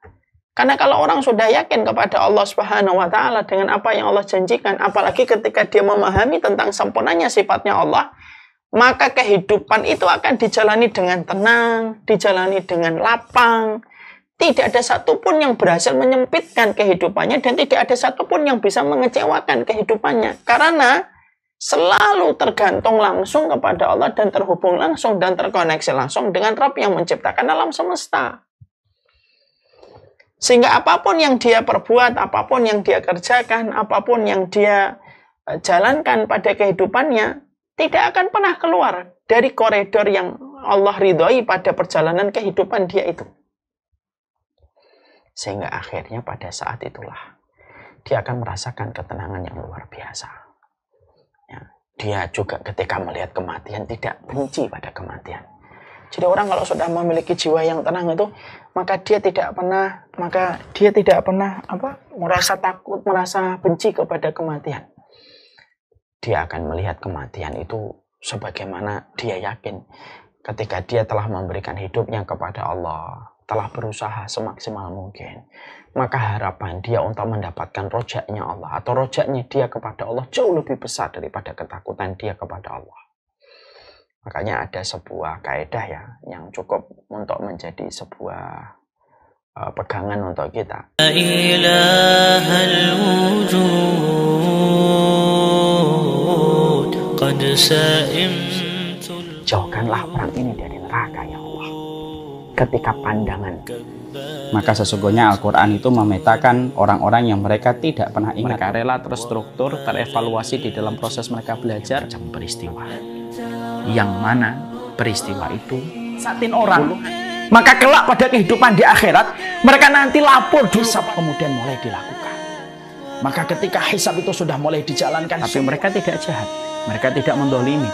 Speaker 4: Karena kalau orang sudah yakin kepada Allah Subhanahu wa taala dengan apa yang Allah janjikan, apalagi ketika dia memahami tentang sempurnanya sifatnya Allah, maka kehidupan itu akan dijalani dengan tenang, dijalani dengan lapang. Tidak ada satupun yang berhasil menyempitkan kehidupannya dan tidak ada satupun yang bisa mengecewakan kehidupannya. Karena selalu tergantung langsung kepada Allah dan terhubung langsung dan terkoneksi langsung dengan Rabb yang menciptakan alam semesta. Sehingga apapun yang dia perbuat, apapun yang dia kerjakan, apapun yang dia jalankan pada kehidupannya, tidak akan pernah keluar dari koridor yang Allah ridhoi pada perjalanan kehidupan dia itu. Sehingga akhirnya pada saat itulah dia akan merasakan ketenangan yang luar biasa. Ya, dia juga ketika melihat kematian tidak benci pada kematian. Jadi orang kalau sudah memiliki jiwa yang tenang itu, maka dia tidak pernah merasa takut, merasa benci kepada kematian. Dia akan melihat kematian itu sebagaimana dia yakin ketika dia telah memberikan hidupnya kepada Allah, telah berusaha semaksimal mungkin, maka harapan dia untuk mendapatkan rojaknya Allah atau rojaknya dia kepada Allah jauh lebih besar daripada ketakutan dia kepada Allah. Makanya ada sebuah kaidah ya yang cukup untuk menjadi sebuah pegangan untuk kita. Jauhkanlah orang ini dari neraka ya Allah. Ketika pandangan,
Speaker 1: maka sesungguhnya Al-Quran itu memetakan orang-orang yang mereka tidak pernah ingat. Mereka rela terstruktur, terevaluasi di dalam proses mereka belajar peristiwa. Yang mana peristiwa itu satin orang. Maka kelak pada kehidupan di akhirat, mereka nanti lapor hisab kemudian mulai dilakukan. Maka ketika hisab itu sudah mulai dijalankan, tapi mereka tidak jahat, mereka tidak mendolimi.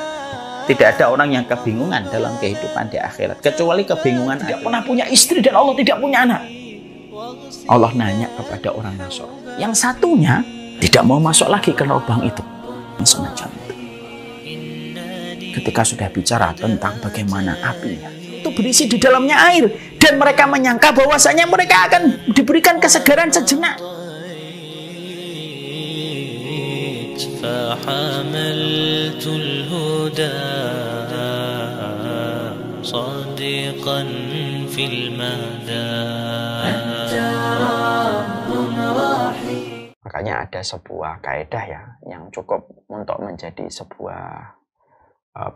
Speaker 1: Tidak ada orang yang kebingungan dalam kehidupan di akhirat, kecuali kebingungan tidak pernah punya istri dan Allah tidak punya anak. Allah nanya kepada orang Nasr, yang satunya tidak mau masuk lagi ke lubang itu, semacam itu. Ketika sudah bicara tentang bagaimana apinya itu berisi di dalamnya air, dan mereka menyangka bahwasanya mereka akan diberikan kesegaran sejenak.
Speaker 5: فحملت الهدى صادقا في المدى أنت رب رحيم
Speaker 4: Makanya ada sebuah kaidah ya yang cukup untuk menjadi sebuah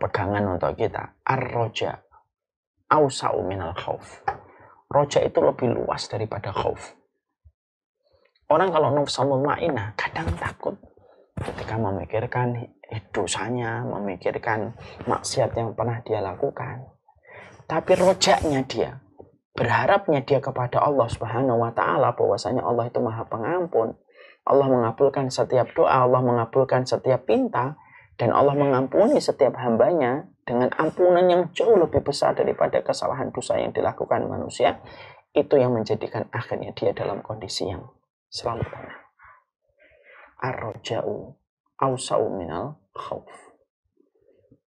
Speaker 4: pegangan untuk kita. Ar-roja awsa'u minal khauf. Roja itu lebih luas daripada khauf. Orang kalau nafsul mutmainnah kadang takut ketika memikirkan dosanya, memikirkan maksiat yang pernah dia lakukan. Tapi rojaknya dia, berharapnya dia kepada Allah Subhanahu wa taala bahwasanya Allah itu Maha Pengampun. Allah mengabulkan setiap doa, Allah mengabulkan setiap pinta, dan Allah mengampuni setiap hambanya dengan ampunan yang jauh lebih besar daripada kesalahan dosa yang dilakukan manusia. Itu yang menjadikan akhirnya dia dalam kondisi yang selalu tenang. Ar-roja'u awsa'u minal khauf.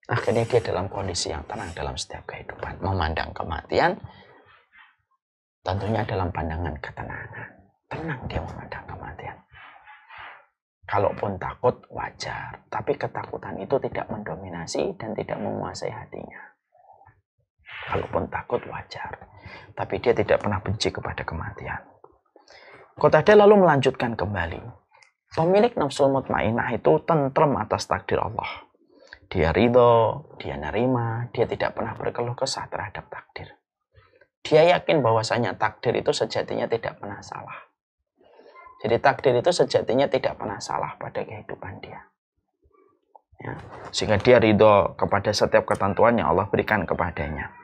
Speaker 4: Akhirnya dia dalam kondisi yang tenang dalam setiap kehidupan. Memandang kematian tentunya dalam pandangan ketenangan. Tenang dia memandang kematian. Kalaupun takut wajar, tapi ketakutan itu tidak mendominasi dan tidak menguasai hatinya. Kalaupun takut wajar, tapi dia tidak pernah benci kepada kematian. Qatadah lalu melanjutkan kembali. Pemilik nafsul mutmainnah itu tentrem atas takdir Allah. Dia ridho, dia nerima, dia tidak pernah berkeluh kesah terhadap takdir. Dia yakin bahwasanya takdir itu sejatinya tidak pernah salah. Jadi takdir itu sejatinya tidak pernah salah pada kehidupan dia. Ya, sehingga dia ridho kepada setiap ketentuan yang Allah berikan kepadanya.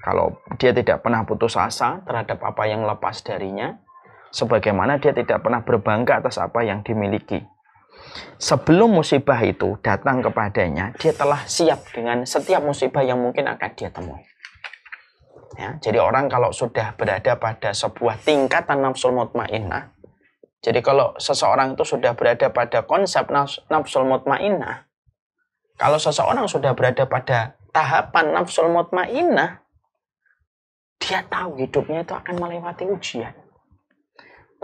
Speaker 4: Kalau dia tidak pernah putus asa terhadap apa yang lepas darinya, sebagaimana dia tidak pernah berbangga atas apa yang dimiliki. Sebelum musibah itu datang kepadanya, dia telah siap dengan setiap musibah yang mungkin akan dia temui. Ya, jadi orang kalau sudah berada pada sebuah tingkatan nafsul mutmainnah, jadi kalau seseorang itu sudah berada pada konsep nafsul mutmainnah, kalau seseorang sudah berada pada tahapan nafsul mutmainnah, dia tahu hidupnya itu akan melewati ujian.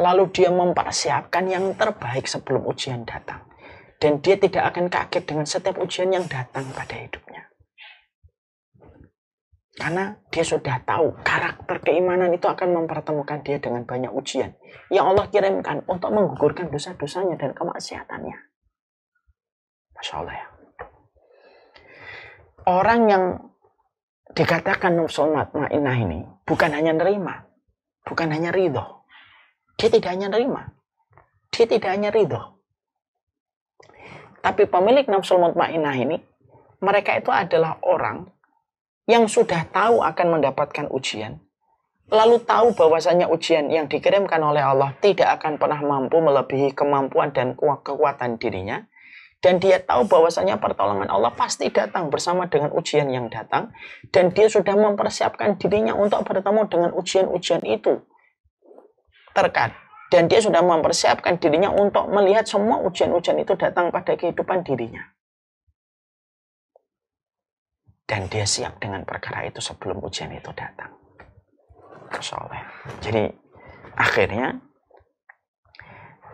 Speaker 4: Lalu dia mempersiapkan yang terbaik sebelum ujian datang. Dan dia tidak akan kaget dengan setiap ujian yang datang pada hidupnya. Karena dia sudah tahu karakter keimanan itu akan mempertemukan dia dengan banyak ujian yang Allah kirimkan untuk menggugurkan dosa-dosanya dan kemaksiatannya. Masya Allah ya. Orang yang dikatakan nafsul mutmainnah ini bukan hanya nerima, bukan hanya ridho. Dia tidak hanya nerima, dia tidak hanya ridho. Tapi pemilik nafsul mutmainnah ini, mereka itu adalah orang yang sudah tahu akan mendapatkan ujian, lalu tahu bahwasanya ujian yang dikirimkan oleh Allah tidak akan pernah mampu melebihi kemampuan dan kekuatan dirinya, dan dia tahu bahwasanya pertolongan Allah pasti datang bersama dengan ujian yang datang, dan dia sudah mempersiapkan dirinya untuk bertemu dengan ujian-ujian itu. Dan dia sudah mempersiapkan dirinya untuk melihat semua ujian-ujian itu datang pada kehidupan dirinya. Dan dia siap dengan perkara itu sebelum ujian itu datang. Masya Allah. Jadi akhirnya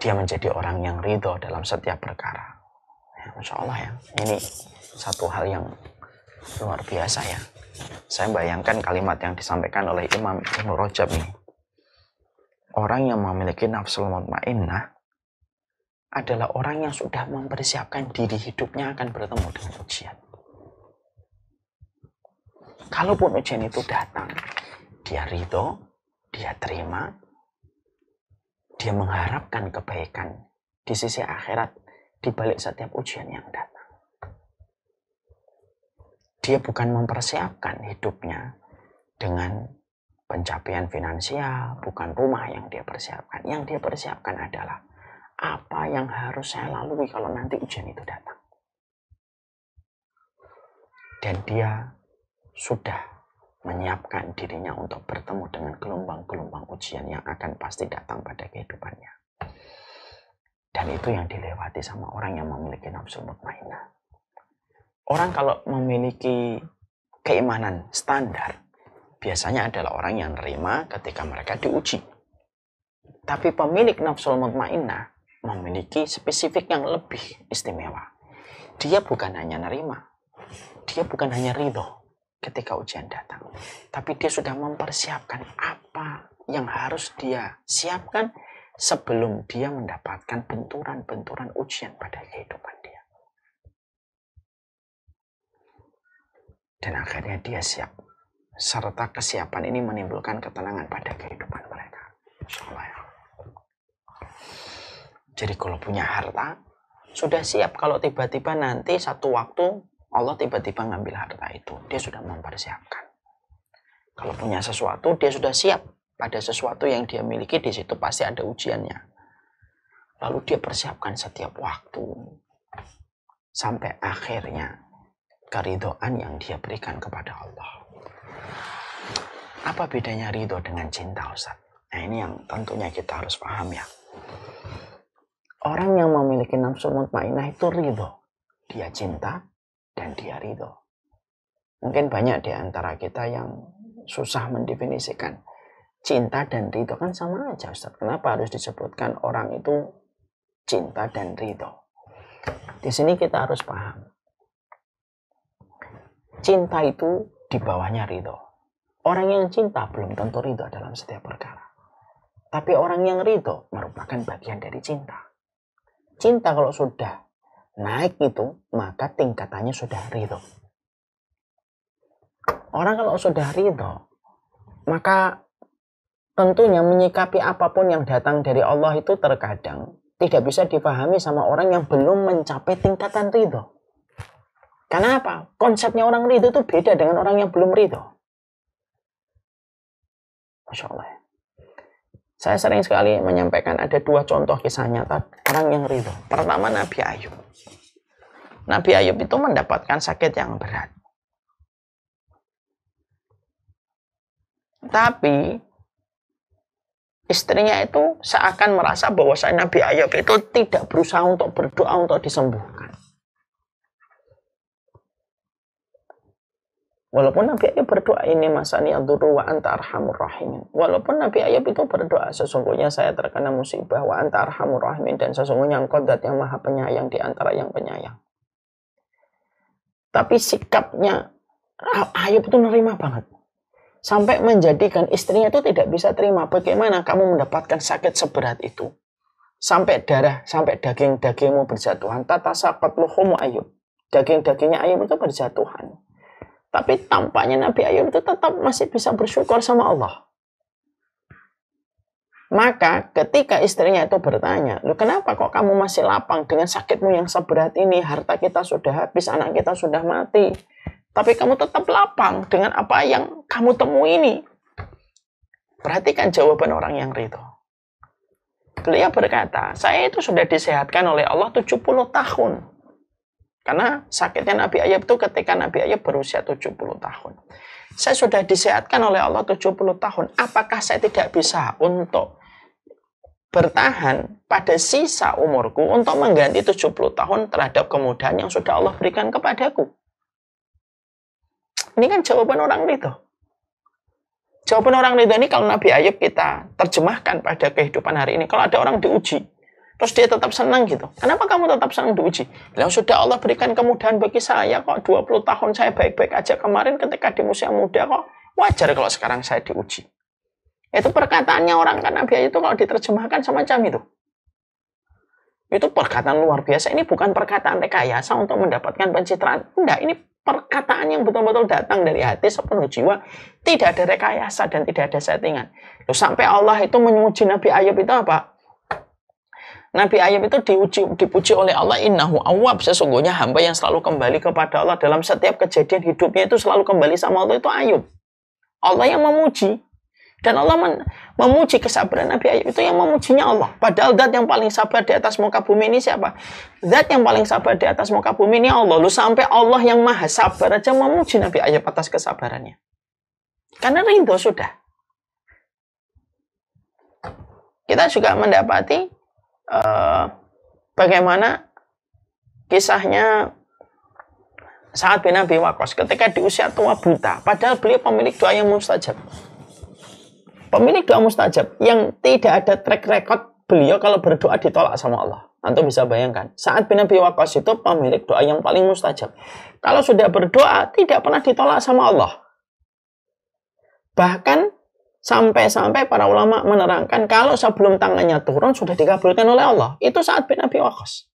Speaker 4: dia menjadi orang yang ridho dalam setiap perkara. Ya, Masya Allah ya. Ini satu hal yang luar biasa ya. Saya bayangkan kalimat yang disampaikan oleh Imam Ibnu Rajab ini. Orang yang memiliki nafsul mutmainnah adalah orang yang sudah mempersiapkan diri hidupnya akan bertemu dengan ujian. Kalaupun ujian itu datang, dia ridho, dia terima, dia mengharapkan kebaikan di sisi akhirat di balik setiap ujian yang datang. Dia bukan mempersiapkan hidupnya dengan pencapaian finansial, bukan rumah yang dia persiapkan. Yang dia persiapkan adalah apa yang harus saya lalui kalau nanti ujian itu datang. Dan dia sudah menyiapkan dirinya untuk bertemu dengan gelombang-gelombang ujian yang akan pasti datang pada kehidupannya. Dan itu yang dilewati sama orang yang memiliki nafsu mutmainnah. Orang kalau memiliki keimanan standar, biasanya adalah orang yang nerima ketika mereka diuji. Tapi pemilik nafsul mutmainnah memiliki spesifik yang lebih istimewa. Dia bukan hanya nerima, dia bukan hanya ridho ketika ujian datang, tapi dia sudah mempersiapkan apa yang harus dia siapkan sebelum dia mendapatkan benturan-benturan ujian pada kehidupan dia. Dan akhirnya dia siap. Serta kesiapan ini menimbulkan ketenangan pada kehidupan mereka. Insyaallah ya. Jadi kalau punya harta, sudah siap kalau tiba-tiba nanti satu waktu Allah tiba-tiba ngambil harta itu. Dia sudah mempersiapkan. Kalau punya sesuatu, dia sudah siap. Pada sesuatu yang dia miliki, di situ pasti ada ujiannya. Lalu dia persiapkan setiap waktu. Sampai akhirnya keridhaan yang dia berikan kepada Allah. Apa bedanya ridho dengan cinta, Ustaz? Nah, ini yang tentunya kita harus paham ya. Orang yang memiliki nafsu mutmainah itu ridho. Dia cinta dan dia ridho. Mungkin banyak di antara kita yang susah mendefinisikan cinta dan ridho, kan sama aja, Ustaz. Kenapa harus disebutkan orang itu cinta dan ridho? Di sini kita harus paham. Cinta itu di bawahnya ridho. Orang yang cinta belum tentu ridho dalam setiap perkara. Tapi orang yang ridho merupakan bagian dari cinta. Cinta kalau sudah naik itu, maka tingkatannya sudah ridho. Orang kalau sudah ridho, maka tentunya menyikapi apapun yang datang dari Allah itu terkadang tidak bisa dipahami sama orang yang belum mencapai tingkatan ridho. Karena apa? Konsepnya orang ridho itu beda dengan orang yang belum ridho. Masya Allah. Saya sering sekali menyampaikan ada dua contoh kisah nyata orang yang ridho. Pertama Nabi Ayub. Nabi Ayub itu mendapatkan sakit yang berat. Tapi istrinya itu seakan merasa bahwa Nabi Ayub itu tidak berusaha untuk berdoa untuk disembuhkan. Walaupun Nabi Ayub berdoa, ini masani yadurru wa anta arhamur rahimin. Walaupun Nabi Ayub itu berdoa, sesungguhnya saya terkena musibah wa anta arhamur rahimin, dan sesungguhnya engkau zat yang maha penyayang di antara yang penyayang. Tapi sikapnya Ayub itu nerima banget. Sampai menjadikan istrinya itu tidak bisa terima. Bagaimana kamu mendapatkan sakit seberat itu? Sampai darah, sampai daging-dagingmu berjatuhan. Tatasaqat luhumu Ayub. Daging-dagingnya Ayub itu berjatuhan. Tapi tampaknya Nabi Ayub itu tetap masih bisa bersyukur sama Allah. Maka ketika istrinya itu bertanya, "Loh, kenapa kok kamu masih lapang dengan sakitmu yang seberat ini? Harta kita sudah habis, anak kita sudah mati. Tapi kamu tetap lapang dengan apa yang kamu temui ini?" Perhatikan jawaban orang yang ridho. Beliau berkata, "Saya itu sudah disehatkan oleh Allah 70 tahun. Karena sakitnya Nabi Ayub itu ketika Nabi Ayub berusia 70 tahun. Saya sudah disehatkan oleh Allah 70 tahun. Apakah saya tidak bisa untuk bertahan pada sisa umurku untuk mengganti 70 tahun terhadap kemudahan yang sudah Allah berikan kepadaku?" Ini kan jawaban orang ridho. Jawaban orang ridho ini kalau Nabi Ayub kita terjemahkan pada kehidupan hari ini. Kalau ada orang diuji, terus dia tetap senang gitu. Kenapa kamu tetap senang diuji? Bilang, sudah Allah berikan kemudahan bagi saya kok. 20 tahun saya baik-baik aja. Kemarin ketika di usia muda kok wajar kalau sekarang saya diuji. Itu perkataannya orang kan Nabi Ayub itu kalau diterjemahkan semacam itu. Itu perkataan luar biasa. Ini bukan perkataan rekayasa untuk mendapatkan pencitraan. Enggak, ini perkataan yang betul-betul datang dari hati sepenuh jiwa. Tidak ada rekayasa dan tidak ada settingan. Loh, sampai Allah itu memuji Nabi Ayub itu apa? Nabi Ayub itu dipuji oleh Allah, innahu awwab, sesungguhnya hamba yang selalu kembali kepada Allah. Dalam setiap kejadian hidupnya itu selalu kembali sama Allah, itu Ayub. Allah yang memuji. Dan Allah memuji kesabaran Nabi Ayub, itu yang memujinya Allah. Padahal zat yang paling sabar di atas muka bumi ini siapa? Zat yang paling sabar di atas muka bumi ini Allah. Lu sampai Allah yang maha sabar aja memuji Nabi Ayub atas kesabarannya. Karena ridho sudah. Kita juga mendapati bagaimana kisahnya Sa'ad bin Abi Waqqas ketika di usia tua buta, padahal beliau pemilik doa yang mustajab. Pemilik doa mustajab yang tidak ada track record beliau kalau berdoa ditolak sama Allah. Antum bisa bayangkan, Sa'ad bin Abi Waqqas itu pemilik doa yang paling mustajab. Kalau sudah berdoa tidak pernah ditolak sama Allah. Bahkan Sampai-sampai para ulama menerangkan kalau sebelum tangannya turun sudah dikabulkan oleh Allah. Itu Sa'ad bin Abi Waqqas.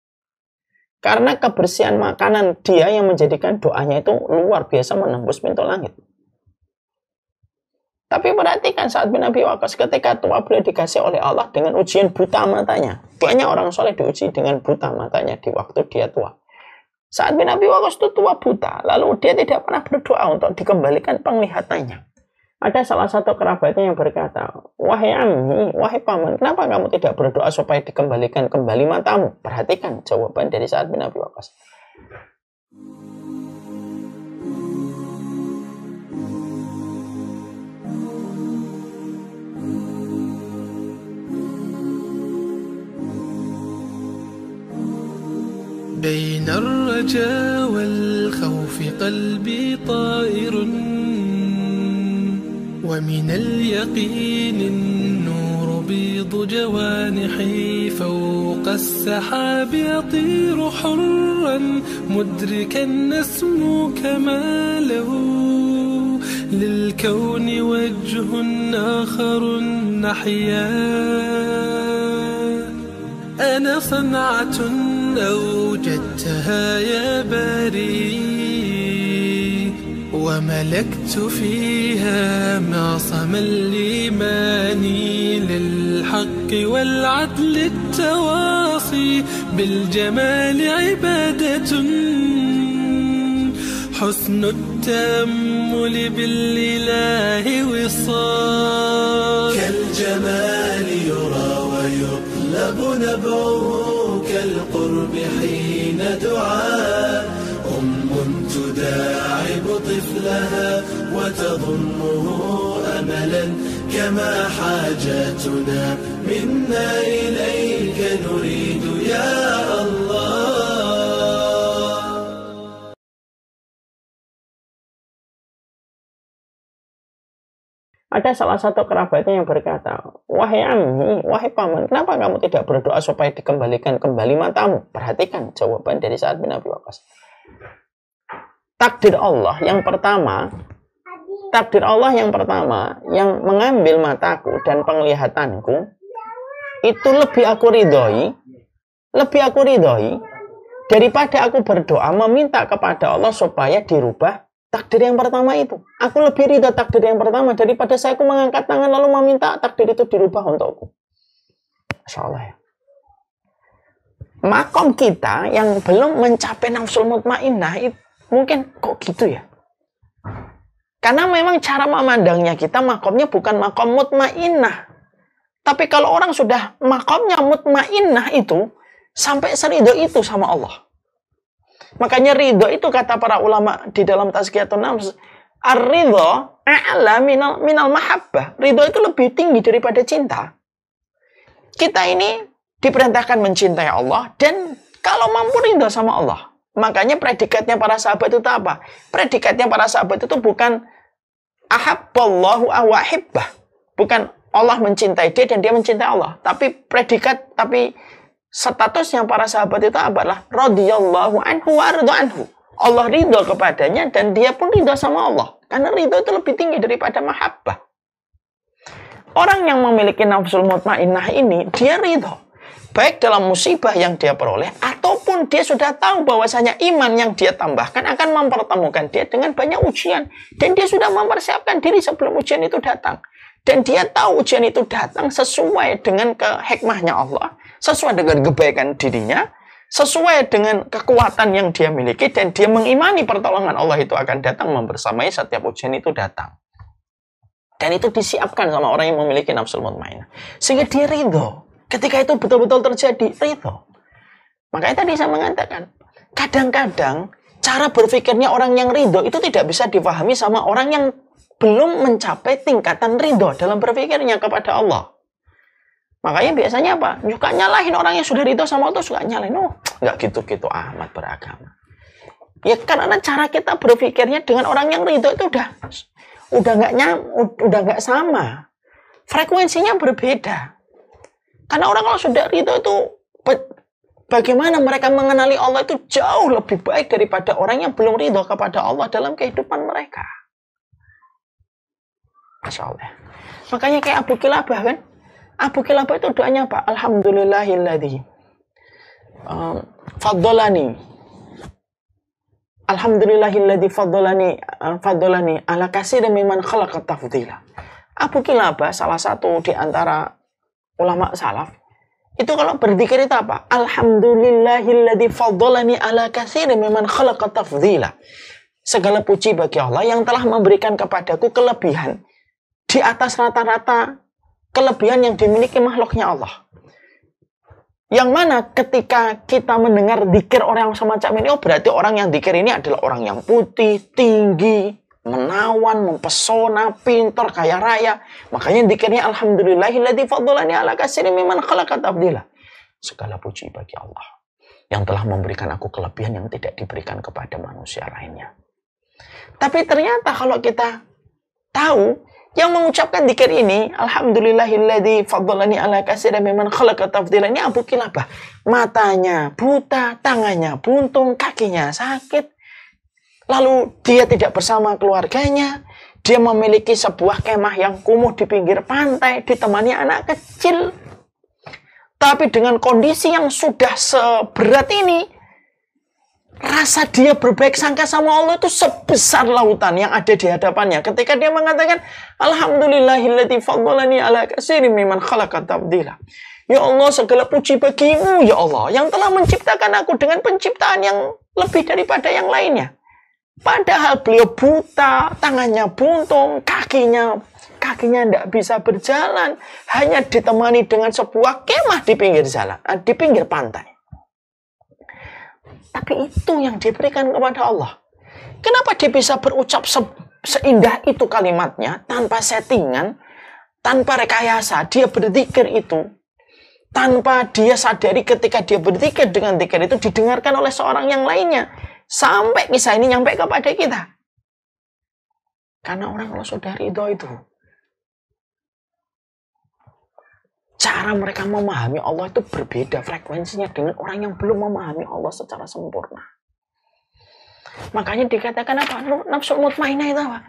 Speaker 4: Karena kebersihan makanan dia yang menjadikan doanya itu luar biasa menembus pintu langit. Tapi perhatikan Sa'ad bin Abi Waqqas ketika tua beliau dikasih oleh Allah dengan ujian buta matanya. Banyak orang soleh diuji dengan buta matanya di waktu dia tua. Sa'ad bin Abi Waqqas itu tua buta. Lalu dia tidak pernah berdoa untuk dikembalikan penglihatannya. Ada salah satu kerabatnya yang berkata, wahai ammi, wahai paman, kenapa kamu tidak berdoa supaya dikembalikan kembali matamu? Perhatikan jawaban dari Sa'ad bin Abi Waqqas.
Speaker 6: بين الرجاء والخوف قلبي طائر ومن اليقين النور بيض جوانحي فوق السحاب يطير حرا مدركا نسمو كماله للكون وجه آخر نحيا أنا صنعة أوجدتها يا باري وملكت فيها معصم الإيمان للحق والعدل التواصي بالجمال عبادة حسن التأمل بالإله وصال كالجمال يرى ويطلب نبعه كالقرب حين دعاء تداعب طفلها وتظنه أملا كما حاجاتنا منا إليك نريد يا الله.
Speaker 4: Ada salah satu kerabatnya yang berkata, wahai ammi, wahai paman, kenapa kamu tidak berdoa supaya dikembalikan kembali matamu? Perhatikan jawaban dari Sa'ad bin Abi Waqqas. Takdir Allah yang pertama yang mengambil mataku dan penglihatanku itu lebih aku ridhoi daripada aku berdoa meminta kepada Allah supaya dirubah takdir yang pertama itu. Aku lebih ridha takdir yang pertama daripada saya mengangkat tangan lalu meminta takdir itu dirubah untukku. Masya Allah ya. Makom kita yang belum mencapai nafsul mutmainnah itu mungkin kok gitu ya. Karena memang cara memandangnya kita makomnya bukan makom mutmainnah. Tapi kalau orang sudah makomnya mutmainnah itu sampai seridho itu sama Allah. Makanya ridho itu kata para ulama di dalam Tazkiyatun Nafs, ar-ridho a'la minal mahabbah. Ridho itu lebih tinggi daripada cinta. Kita ini diperintahkan mencintai Allah dan kalau mampu ridho sama Allah. Makanya predikatnya para sahabat itu apa? Predikatnya para sahabat itu bukan ahabballahu awahibbah. Bukan Allah mencintai dia dan dia mencintai Allah. Tapi statusnya para sahabat itu adalah radhiyallahu anhu wa ridha anhu. Allah ridho kepadanya dan dia pun ridho sama Allah. Karena ridho itu lebih tinggi daripada mahabbah. Orang yang memiliki nafsul mutmainnah ini, dia ridho. Baik dalam musibah yang dia peroleh, ataupun dia sudah tahu bahwasanya iman yang dia tambahkan akan mempertemukan dia dengan banyak ujian. Dan dia sudah mempersiapkan diri sebelum ujian itu datang. Dan dia tahu ujian itu datang sesuai dengan hikmahnya Allah, sesuai dengan kebaikan dirinya, sesuai dengan kekuatan yang dia miliki, dan dia mengimani pertolongan Allah itu akan datang membersamai setiap ujian itu datang. Dan itu disiapkan sama orang yang memiliki nafsul mutmainnah. Sehingga dia ridho. Ketika itu betul-betul terjadi, ridho. Makanya tadi saya mengatakan, kadang-kadang cara berpikirnya orang yang ridho itu tidak bisa dipahami sama orang yang belum mencapai tingkatan ridho dalam berpikirnya kepada Allah. Makanya biasanya apa? Suka nyalahin orang yang sudah ridho sama Allah, suka nyalahin. Oh, nggak gitu-gitu amat beragama. Ya karena cara kita berpikirnya dengan orang yang ridho itu udah nggak sama. Frekuensinya berbeda. Karena orang kalau sudah ridho itu, bagaimana mereka mengenali Allah itu jauh lebih baik daripada orang yang belum ridho kepada Allah dalam kehidupan mereka. Masya Allah. Makanya kayak Abu Kilabah kan. Abu Kilabah itu doanya apa? Alhamdulillahilladzi faddalani. Alhamdulillahilladzi faddalani ala katsirin mimman khalaqa tafdila. Abu Kilabah salah satu di antara ulama salaf itu kalau berzikir itu apa? Alhamdulillahilladzi faddalani ala katsirin mimman khalaqa tafdila. Segala puji bagi Allah yang telah memberikan kepadaku kelebihan di atas rata-rata kelebihan yang dimiliki makhluknya Allah. Yang mana ketika kita mendengar zikir orang semacam ini, oh berarti orang yang zikir ini adalah orang yang putih, tinggi, menawan, mempesona, pintar, kaya raya. Makanya zikirnya alhamdulillahilladzi faddalani ala katsirin mimman khalaqa tafdila. Segala puji bagi Allah yang telah memberikan aku kelebihan yang tidak diberikan kepada manusia lainnya. Tapi ternyata kalau kita tahu yang mengucapkan zikir ini, alhamdulillahilladzi faddalani ala katsirin mimman khalaqa tafdila, ini Abu Kilabah. Matanya buta, tangannya buntung, kakinya sakit. Lalu dia tidak bersama keluarganya. Dia memiliki sebuah kemah yang kumuh di pinggir pantai, ditemani anak kecil. Tapi dengan kondisi yang sudah seberat ini, rasa dia berbaik sangka sama Allah itu sebesar lautan yang ada di hadapannya. Ketika dia mengatakan, alhamdulillahilladzi faddalani ala katsirin mimman khalaqa tafdila. Ya Allah, segala puji bagimu, ya Allah, yang telah menciptakan aku dengan penciptaan yang lebih daripada yang lainnya. Padahal beliau buta, tangannya buntung, kakinya tidak bisa berjalan, hanya ditemani dengan sebuah kemah di pinggir jalan, di pinggir pantai. Tapi itu yang diberikan kepada Allah. Kenapa dia bisa berucap seindah itu kalimatnya, tanpa settingan, tanpa rekayasa. Dia berzikir itu, tanpa dia sadari ketika dia berzikir dengan zikir itu didengarkan oleh seorang yang lainnya. Sampai kisah ini nyampe kepada kita. Karena orang kalau sudah ridho itu, cara mereka memahami Allah itu berbeda frekuensinya dengan orang yang belum memahami Allah secara sempurna. Makanya dikatakan apa? Nafsul mutmainnah itu apa?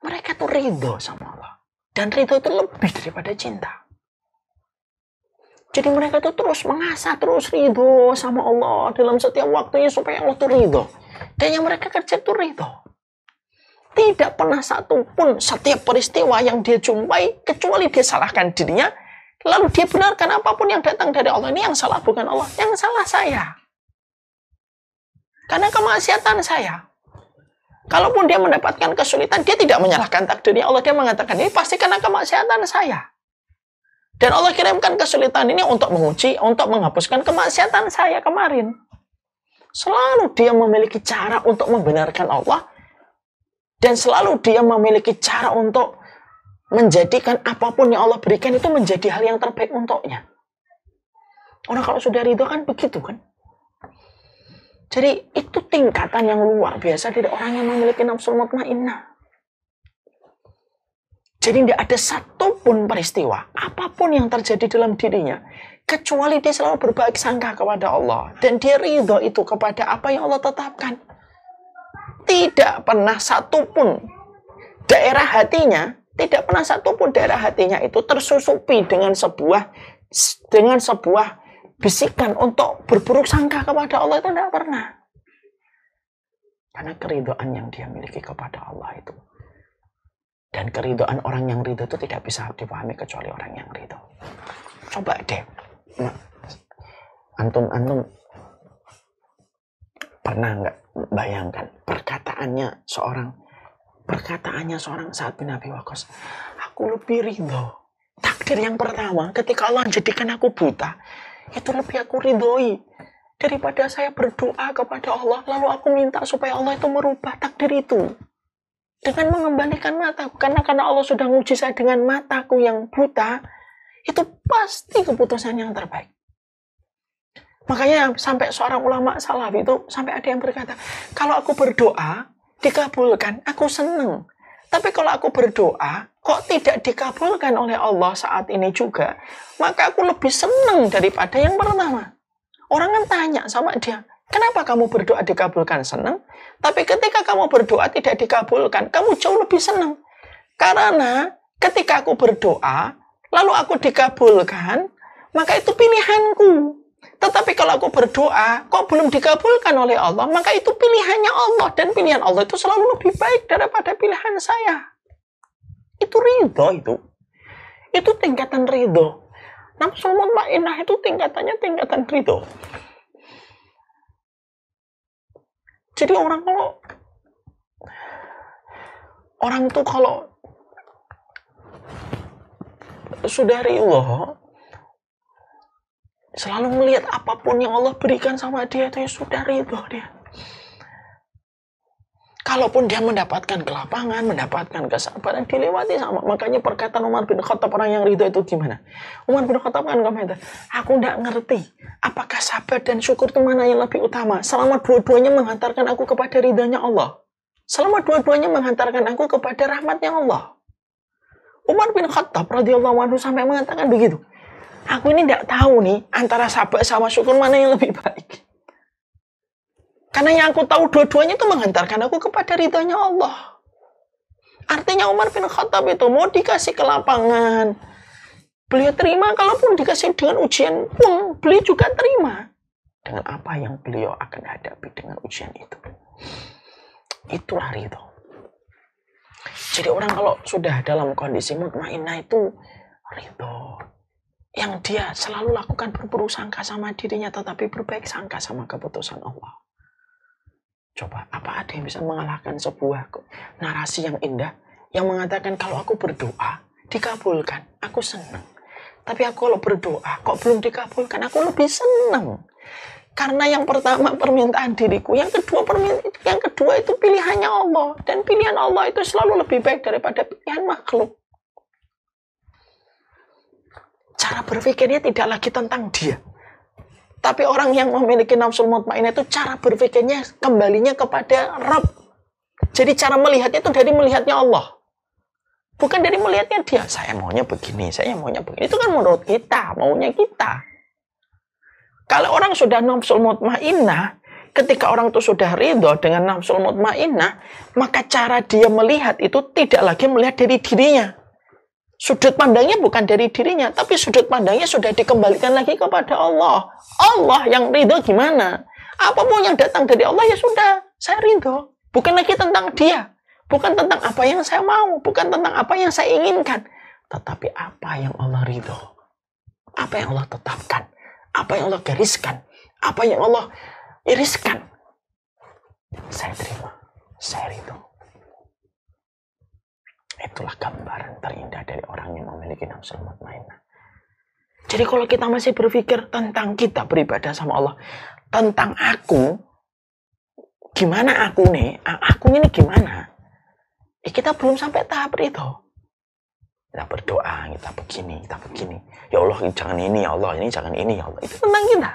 Speaker 4: Mereka tuh ridho sama Allah. Dan ridho itu lebih daripada cinta. Jadi mereka tuh terus mengasah, terus ridho sama Allah dalam setiap waktunya supaya Allah tuh ridho. Dan yang mereka kerja tuh ridho. Tidak pernah satupun setiap peristiwa yang dia jumpai kecuali dia salahkan dirinya. Lalu dia benarkan apapun yang datang dari Allah. Ini yang salah bukan Allah. Yang salah saya. Karena kemaksiatan saya. Kalaupun dia mendapatkan kesulitan, dia tidak menyalahkan takdirnya Allah. Dia mengatakan, ini pasti karena kemaksiatan saya. Dan Allah kirimkan kesulitan ini untuk menguji, untuk menghapuskan kemaksiatan saya kemarin. Selalu dia memiliki cara untuk membenarkan Allah. Dan selalu dia memiliki cara untuk menjadikan apapun yang Allah berikan itu menjadi hal yang terbaik untuknya. Orang kalau sudah ridho kan begitu kan. Jadi itu tingkatan yang luar biasa dari orang yang memiliki nafsul mutmainnah. Jadi tidak ada satupun peristiwa, apapun yang terjadi dalam dirinya, kecuali dia selalu berbaik sangka kepada Allah. Dan dia ridho itu kepada apa yang Allah tetapkan. Tidak pernah satupun daerah hatinya, tidak pernah satupun daerah hatinya itu tersusupi dengan sebuah bisikan untuk berburuk sangka kepada Allah. Itu tidak pernah. Karena keridhaan yang dia miliki kepada Allah itu. Dan keridhaan orang yang ridho itu tidak bisa dipahami kecuali orang yang ridho. Coba deh, antum pernah nggak bayangkan perkataannya seorang Sa'ad bin Abi Waqqas, aku lebih ridho. Takdir yang pertama, ketika Allah jadikan aku buta, itu lebih aku ridhoi daripada saya berdoa kepada Allah, lalu aku minta supaya Allah itu merubah takdir itu dengan mengembalikan mataku. Karena Allah sudah menguji saya dengan mataku yang buta, itu pasti keputusan yang terbaik. Makanya sampai seorang ulama salaf itu, sampai ada yang berkata, kalau aku berdoa dikabulkan, aku senang. Tapi kalau aku berdoa kok tidak dikabulkan oleh Allah saat ini juga, maka aku lebih senang daripada yang pertama. Orang kan tanya sama dia, kenapa kamu berdoa dikabulkan senang, tapi ketika kamu berdoa tidak dikabulkan, kamu jauh lebih senang. Karena Ketika aku berdoa, lalu aku dikabulkan, maka itu pilihanku. Tetapi kalau aku berdoa, kok belum dikabulkan oleh Allah, maka itu pilihannya Allah. Dan pilihan Allah itu selalu lebih baik daripada pilihan saya. Itu ridho itu. Itu tingkatan ridho. Nafsul mutmainnah itu tingkatannya tingkatan ridho. Jadi orang tuh kalau sudah ridho, selalu melihat apapun yang Allah berikan sama dia itu ya sudah ridho dia. Kalaupun dia mendapatkan kelapangan, mendapatkan kesabaran, dilewati sama. Makanya perkataan Umar bin Khattab, orang yang ridho itu gimana? Umar bin Khattab kan komentar, aku tidak ngerti apakah sabar dan syukur itu mana yang lebih utama. Selama dua-duanya menghantarkan aku kepada ridhanya Allah. Selama dua-duanya menghantarkan aku kepada rahmatnya Allah. Umar bin Khattab radhiyallahu anhu sampai mengatakan begitu. Aku ini tidak tahu nih antara sabar sama syukur mana yang lebih baik. Karena yang aku tahu dua-duanya itu menghantarkan aku kepada ridhonya Allah. Artinya Umar bin Khattab itu mau dikasih kelapangan, beliau terima. Kalaupun dikasih dengan ujian pun, beliau juga terima. Dengan apa yang beliau akan hadapi dengan ujian itu. Itulah ridho. Jadi orang kalau sudah dalam kondisi mutmainnah itu ridho. Yang dia selalu lakukan berburuk sangka sama dirinya, tetapi berbaik sangka sama keputusan Allah. Coba, apa ada yang bisa mengalahkan sebuah narasi yang indah yang mengatakan kalau aku berdoa dikabulkan, aku senang. Tapi aku kalau berdoa kok belum dikabulkan, aku lebih senang. Karena yang pertama permintaan diriku, yang kedua itu pilihannya Allah, dan pilihan Allah itu selalu lebih baik daripada pilihan makhluk. Cara berpikirnya tidak lagi tentang dia. Tapi orang yang memiliki nafsul mutmainnah itu cara berpikirnya kembalinya kepada Rabb. Jadi cara melihatnya itu dari melihatnya Allah. Bukan dari melihatnya dia. Saya maunya begini, saya maunya begini. Itu kan menurut kita, maunya kita. Kalau orang sudah nafsul mutmainnah, ketika orang itu sudah ridho dengan nafsul mutmainnah, maka cara dia melihat itu tidak lagi melihat dari dirinya. Sudut pandangnya bukan dari dirinya, tapi sudut pandangnya sudah dikembalikan lagi kepada Allah. Allah yang ridho gimana? Apapun yang datang dari Allah ya sudah, saya ridho. Bukan lagi tentang dia. Bukan tentang apa yang saya mau. Bukan tentang apa yang saya inginkan. Tetapi apa yang Allah ridho. Apa yang Allah tetapkan. Apa yang Allah gariskan. Apa yang Allah iriskan. Saya terima. Saya ridho. Itulah gambaran terindah dari orang yang memiliki nafsul mutmainnah. Jadi kalau kita masih berpikir tentang kita beribadah sama Allah, tentang aku, gimana aku nih, aku ini gimana? Kita belum sampai tahap itu. Kita berdoa, kita begini. Ya Allah, jangan ini, ya Allah, ini jangan ini, ya Allah. Itu tentang kita.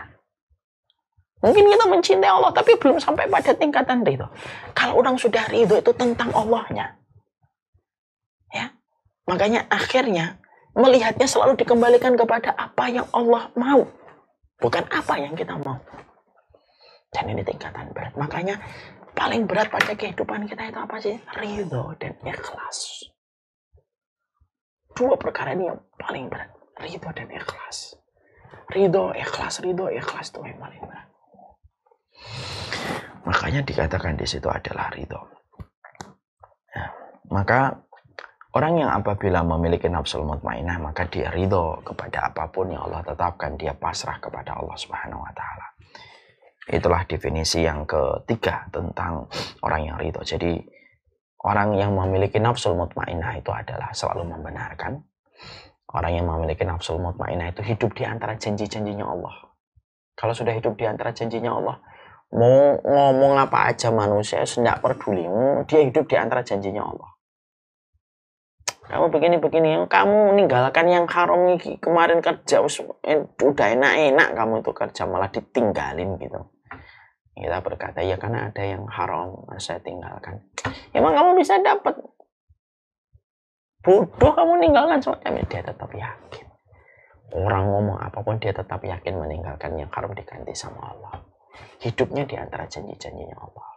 Speaker 4: Mungkin kita mencintai Allah, tapi belum sampai pada tingkatan ridho. Kalau orang sudah ridho itu tentang Allahnya. Ya, makanya akhirnya melihatnya selalu dikembalikan kepada apa yang Allah mau, bukan apa yang kita mau. Dan ini tingkatan berat. Makanya paling berat pada kehidupan kita itu apa sih? Ridho dan ikhlas. Dua perkara ini yang paling berat. Ridho dan ikhlas. Ridho, ikhlas itu yang paling berat. Makanya dikatakan di situ adalah ridho. Ya, maka orang yang apabila memiliki nafsul mutmainnah, maka dia ridho kepada apapun yang Allah tetapkan, dia pasrah kepada Allah Subhanahu wa taala. Itulah definisi yang ketiga tentang orang yang ridho. Jadi orang yang memiliki nafsul mutmainnah itu adalah selalu membenarkan. Orang yang memiliki nafsul mutmainnah itu hidup di antara janji-janjinya Allah. Kalau sudah hidup di antara janjinya Allah, mau ngomong apa aja manusia tidak peduli, dia hidup di antara janjinya Allah. Kamu begini, kamu meninggalkan yang haram ini, kemarin kerja udah enak kamu itu kerja malah ditinggalin gitu. Kita berkata ya karena ada yang haram saya tinggalkan. Emang kamu bisa dapat? Bodoh kamu meninggalkan semacam dia tetap yakin. Orang ngomong apapun dia tetap yakin meninggalkan yang haram diganti sama Allah. Hidupnya di antara janji-janjinya Allah.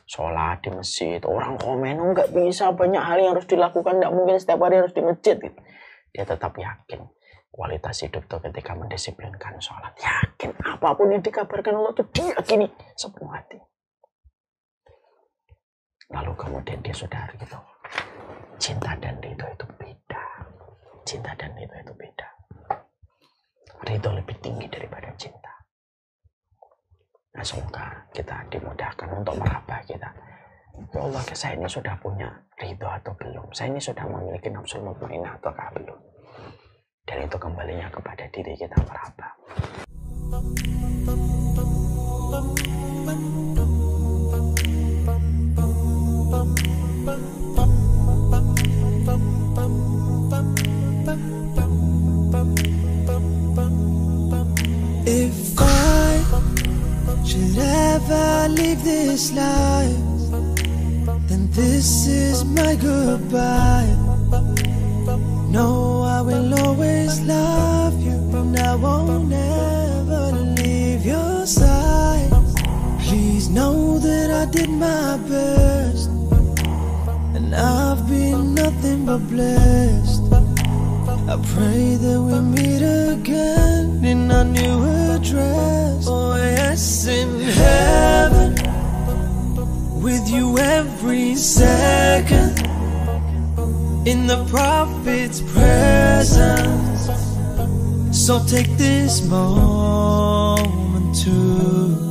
Speaker 4: sholat di masjid, orang komen, nggak bisa, banyak hal yang harus dilakukan, nggak mungkin setiap hari harus di masjid gitu. Dia tetap yakin kualitas hidup tuh ketika mendisiplinkan sholat, yakin apapun yang dikabarkan Allah tuh diyakini sepenuh hati. Lalu kemudian dia sudah gitu, cinta dan ridho itu beda. Cinta dan ridho itu beda. Ridho lebih tinggi daripada cinta. Nah, semoga kita dimudahkan untuk meraba kita. Ya Allah, saya ini sudah punya ridho atau belum? Saya ini sudah memiliki nafsul mutmainnah ataukah belum? Dan itu kembalinya kepada diri kita meraba.
Speaker 6: If I should ever leave this life, then this is my goodbye. No, I will always love you, and I won't ever leave your side. Please know that I did my best, and I've been nothing but blessed. I pray that we meet again in our new address. Oh yes, in heaven, with you every second, in the Prophet's presence. So take this moment to